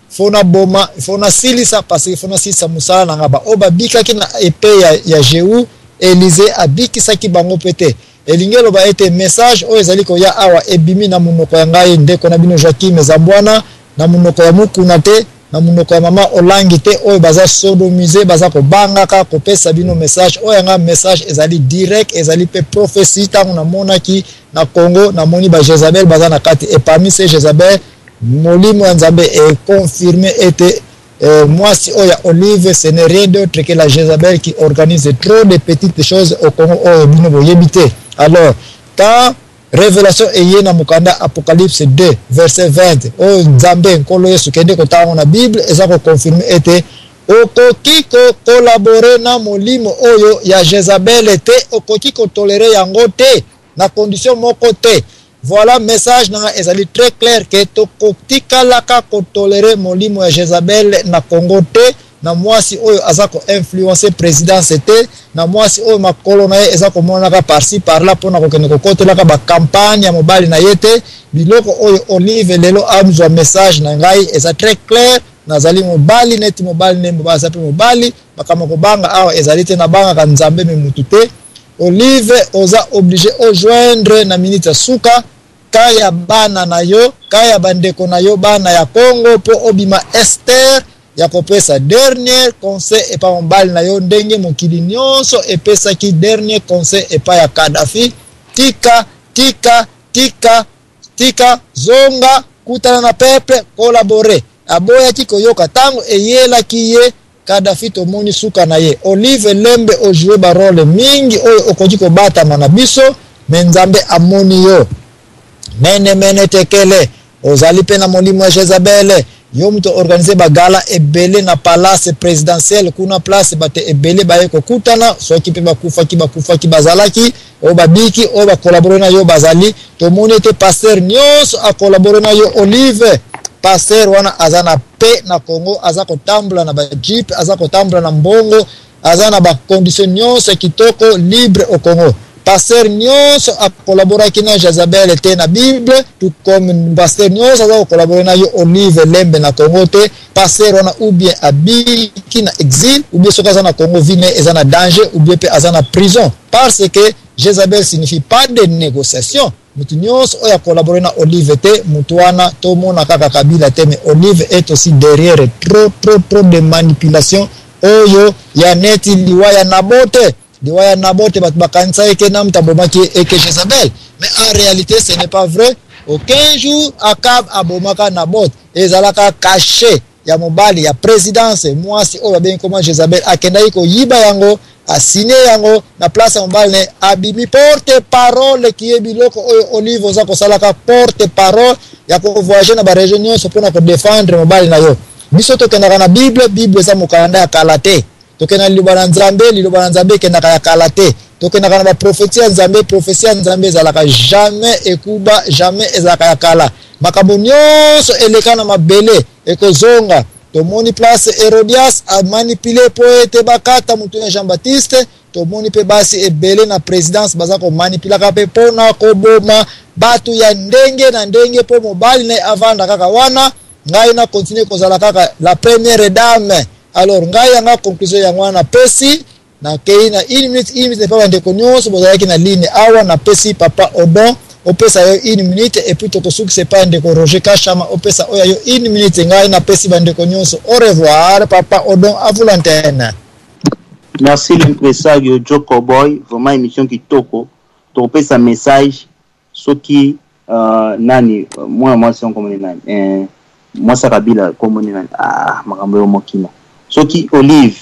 fona boma fona silisa parce que fona silisa musala na ngaba oba bikaki na épée ya Jéhu Élysée abikisaki bango pete elingelo ba ete message oyo ezali ko ya awa ebimi na munoko ya ngai ndeko na bino Joachim Zambwana na munoko ya mukuna te na munoko ya mama olangi te oyo baza sodomiser baza ko bangaka ko pesa bino message oyo nga message ezali direct ezali pe prophétie tango na monaki na Congo na moni ba Jezabel baza na kati et parmi ces Jezabel molimo ya Nzambe est confirmé ete mwasi oyo Olive ce n'est rien d'autre que la Jezabel qui organise trop de petites choses au Congo oyo bino boyebite. Alors quand révélation eye na mukanda Apocalypse 2 verset 20 oyo Nzambe nkolo Yesu kende kotango na Bible eza ko confirmer ete okoki ko collaborer na molimo oyo ya Jezabel te okoki ko tolérer yango te na condition moko te. Voilà message na ezali très clair que tokotika laka ko tolérer molimo ya Jezabel na Congo te na mwasi oyo azako influencer présidence te na mwasi oyo makolo na ye ezako monaka parci par là pona kokene kokotelaka ba campagne ya mobali na yete biloko oyo Olive lelo amzwa message na ngai eza très clair nazali mobali neti mobali ne mobali sape mobali bakama kobanga awa ezali te na banga ka Nzambe memutu te Olive oza obligé au joindre na minute suka kaya bana na yo kaya bandeko na yo bana ya Congo po obima Esther ya kopesa dernier conseil epa mobali na yo ndenge mokili nyonso epesaki dernier conseil epa ya Kadhafi tika zonga kutana na peuple collaborer aboyaki koyoka tango eyelaki ye Kadhafi tomoni suka na ye Olive Lembe ojouer ba role mingi oyo okoki kobatama na biso me Nzambe amoni yo mene tekele ozali pe na molimo ya Jezabel yo muto organiser bagala ebele na palace présidentiel kuna place bate ebele baye kokutana soki pe bakufaki bazalaki o babiki o ba collaborer na yo bazali tomoni te pasteur nyonso a collaborer na yo Olive pasteur wana azana pe na Congo azako tambula na ba jeep azako tambula na mbongo azana ba condition nyonso kitoko libre au Congo pasteur nyonso a collaborer kina Jezabel te na Bible tout comme pasteur nyonso azako collaborer na yo Olive Lembe na Congo te pasteur wana ou bien abiki na exil ou bien soka na Congo vine ezana danger ou bien pe azana prison parce que Jezabel signifie pas de négociation mutu nyonso oya collaborer na Olive te mutu wana tomona kaka Kabila te mais Olive est aussi derrière trop de manipulation oyo ya neti liwaya nabote bat bakanisa eke na mtambomaki eke Jezabel mais en réalité ce n'est pas vrai aucun jour Akab abomaka Naboth ezalaka caché ya mobali ya présidence mwasi oyo ben comment Jezabel akendaki ko yiba yango asine yango na place ya mobali ne abimi porte parole qui est biloko oyo Olive oza kosalaka porte parole ya ko voyager na ba région nyonso pona ko défendre mobali na yo biso tokendaka na Bible eza mokanda ya kala te tokena liloba na Nzambe kendaka ya kala te tokendaka na ba prophétie ya Nzambe ezalaka jamais ekuba jamais ezalaka ya kala makambo nyonso eleka na mabele ekozonga tomoni place Herodias a manipulé po ete bakata mutu ya Jean-Baptiste tomoni pe basi ebele na présidence baza ko manipulaka pe pona koboma batu ya ndenge po mobali na avanda kaka wana ngai na continue kozala kaka la première dame alors ngai yanga conclusion ya wana pesi na kei na 1 minute pa ndeko nyonso bozalaki na ligne awa na pesi papa Odon opesa yo 1 minute et puis tokosuki c'est pas ndeko Roger Kachama opesa oya yo 1 minute ngai na pesi bandeko nyonso. Au revoir papa Odon à vous l'antenne. Merci l'impresario Joe Cowboy, vraiment émission qui toko. Topesa message soki nani moi c'est comme nani moi ça kabila comme nani makambo yo mokina. Soki Olive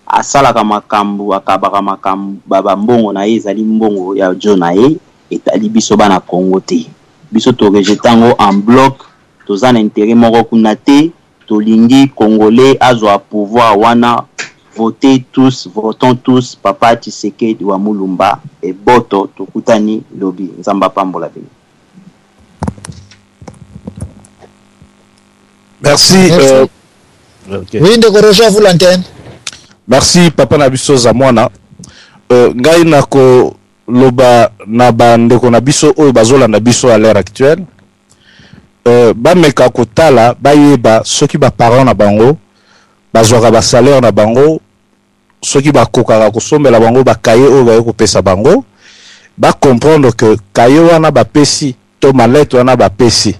asalaka makambo akabaka makambo baba mbongo na ye ezali mbongo ya Joe na ye etali biso bana Congo te. Biso to rejetango en bloc toza na intérêt moko kuna te tolingi congolais azwa pouvoir wana. Votez tous, votons tous Papa Tshisekedi wa Mulumba et boto tokutani lobby nzamba pambola bino. Merci. Okay. Oui, ndeko Roger, vous l'antenne. Merci papa na biso za mwana. Ngai na ko loba na bandeko na biso oyo bazolanda biso à l'heure actuelle. Ba meka kotala ba yeba soki ba parents na bango bazwaka ba salaire na bango soki ba kokaka kosombela bango ba kaye oyo ba kopesa bango ba comprendre que kaye wana ba pesi to malette wana ba pesi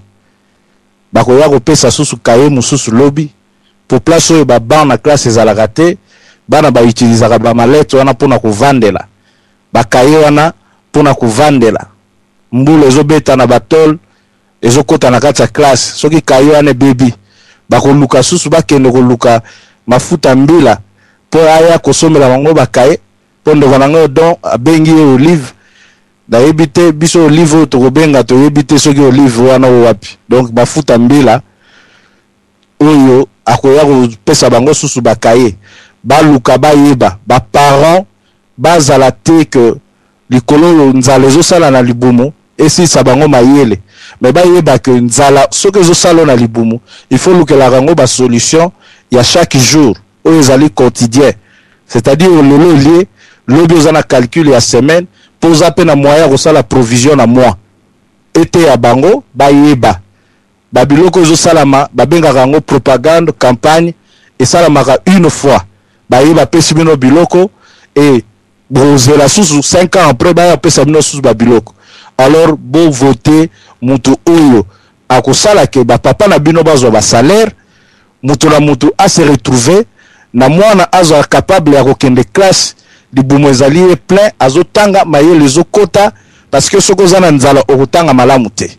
ba koya kopesa susu kaye mususu lobby pour place oyo ba ban na classe ezalaka te bana ba utilizaka ba malette wana pona kovandela ba kaye wana pona kovandela mbula ezobeta na batol ezokota na kati ya classe soki kaye wana baby bakoluka susu bakende koluka mafuta mbila po aya kosomela bango bakaye po ndeko nango don abengi Olive da yebite biso Olive to kobenga to yebite soki Olive wana wapi donc mafuta mbila oyo akoya kopesa bango susu bakaye baluka bayeba ba parents bazala te que likolo nzala ezosala na libumu esisa bango mayele mais bayeba que nzala soki ezosala na libumu il faut lukela bango ba solution ya chaque jour oyo ezali quotidien c'est-à-dire lelo lié lobi ozana calcul ya semaine poza pe na moyen kosala provision na mois ete ya bango bayeba babiloko ezosalama babengaka yango propagande campagne esalamaka une fois bayeba pesi bino biloko et bozela susu 5 ans après baya pesa bino susu babiloko alors bo voter mutu oyo akosala ke ba papa na bino bazwa ba salaire mutu na mutu a se retrouver na mwana azwa capable ya kokende classe libumu ezali plein azotanga mayele ezokota parce que soko zana nzala okotanga malamu te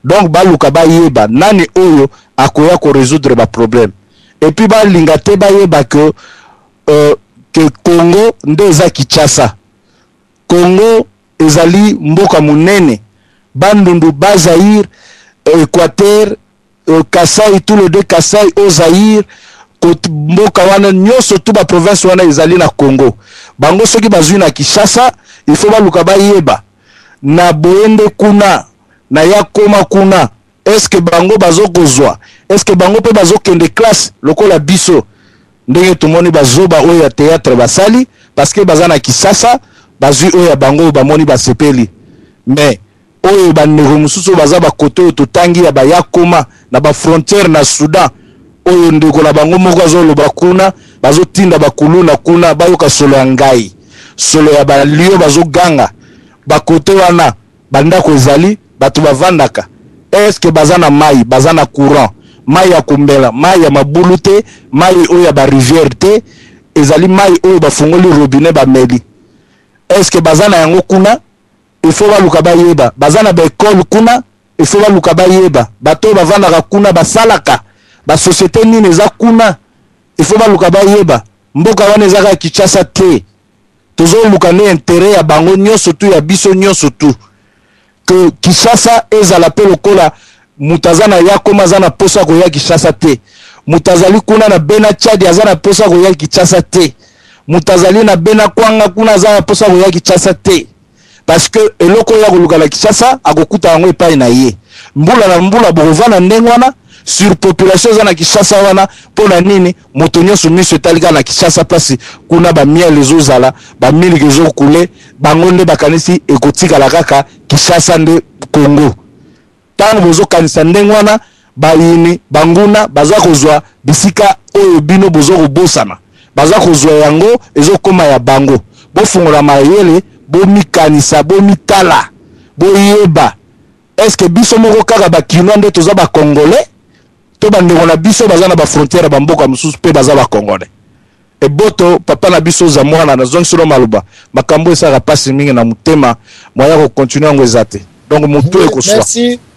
donc baluka bayeba nani oyo akoya ko résoudre ba problème et puis balinga te bayeba que Congo ndeza Kinshasa Congo ezali mboka munene bandundu bazaïr Équateur Kasai tout le deux Kasai au Zaïre mboka wana nyoso tout ba province wana ezali na Congo bango soki bazwi na Kinshasa il faut baluka bayeba na boende kuna na yakoma kuna est-ce que bango bazokozwa est-ce que bango pe bazokende classe lokola biso ndenge tumoni bazoba oyo ya théâtre basali parce que bazana Kinshasa bazwi oyo ya bango bamoni basepeli mais oyo bandeko mususu baza bakote oyo totangi ya bayakoma na ba frontière na Soudan oyo ndeko na bango moko azoloba kuna bazotinda bakulu na kuna bayoka solo ya ngai solo ya balio bazoganga bakote wana bandako ezali batu bavandaka est-ce que bazana mai bazana courant mai ya kumbela mai ya mabulu te mai oyo ya ba rivière te ezali mai oyo bafungoli robinet bameli est-ce que bazana yango kuna il faut baluka bayeba bazana ba école kuna il faut baluka bayeba bato bavandaka kuna basalaka ba société nini eza kuna il faut baluka bayeba mboka wana ezaka Kinshasa te tozoluka ne intérêt ya bango nyonso tu ya biso nyonso tu que Kinshasa ezala pe lokola mutazana yakoma zana posa ko ya Kinshasa te mutazali kuna na bena Tchad azana posa ko ya Kinshasa te mutazali na bena kwanga kuna zana posa ko ya Kinshasa te parce que eloko ya koluka la Kinshasa akokuta yango epai na ye mbula na mbula bokovana ndengwana surpopulation zana Kinshasa wana pona nini moto nyonso miso etalika na Kinshasa place kuna ba miel ezozala ba miliki ezokule bango nde bakanisi ekotikala kaka Kinshasa nde Congo tango bozokanisa ndengwana bayini banguna baza kozwa bisika oyo bino bozo kobosana baza kozwa yango ezokoma ya bango bofungola mayele bomikanisa bomitala boyeba est-ce que biso moko kaka ba kinois nde toza ba congolais to bandeko na biso baza na ba frontière ba mboka mosusu pe baza ba congolais eboto papa na biso za mwana na zongi solo maluba makambo esaka pasi mingi na mutema moya ko continuer ngo ezate donc mutu ekoswa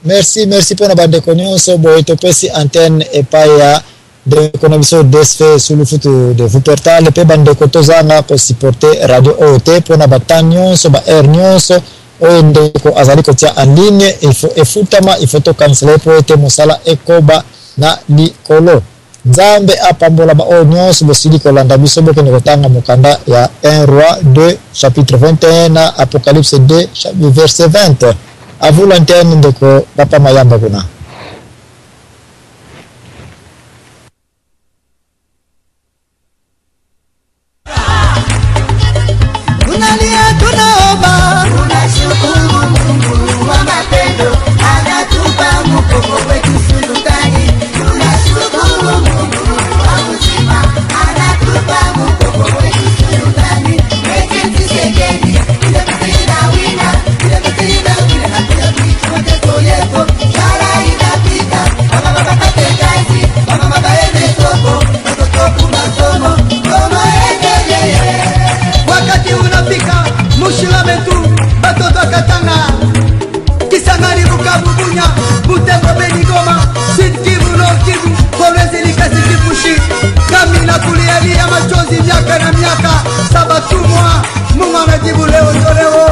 merci pour na bandeko nyonso boye topesi antenne epaya de konabiso desfe sulu futu de Wuppertal pe bandeko tozanga ko supporter radio OT pour na batanyonso ba air nyonso oyo ndeko azali kotia en ligne efutama ifoto cancel po ete mosala ekoba na likolo Nzambe apambola ba oyo nyonso bosili kolanda biso bokende kotanga mokanda ya 1 roi 2 chapitre 21 na apocalypse 2 verset 20 à vous l'antenne ndeko papa mayamba kuna. Kulialia machozi miaka na miaka, sabatumwa Mungu anajibu leo.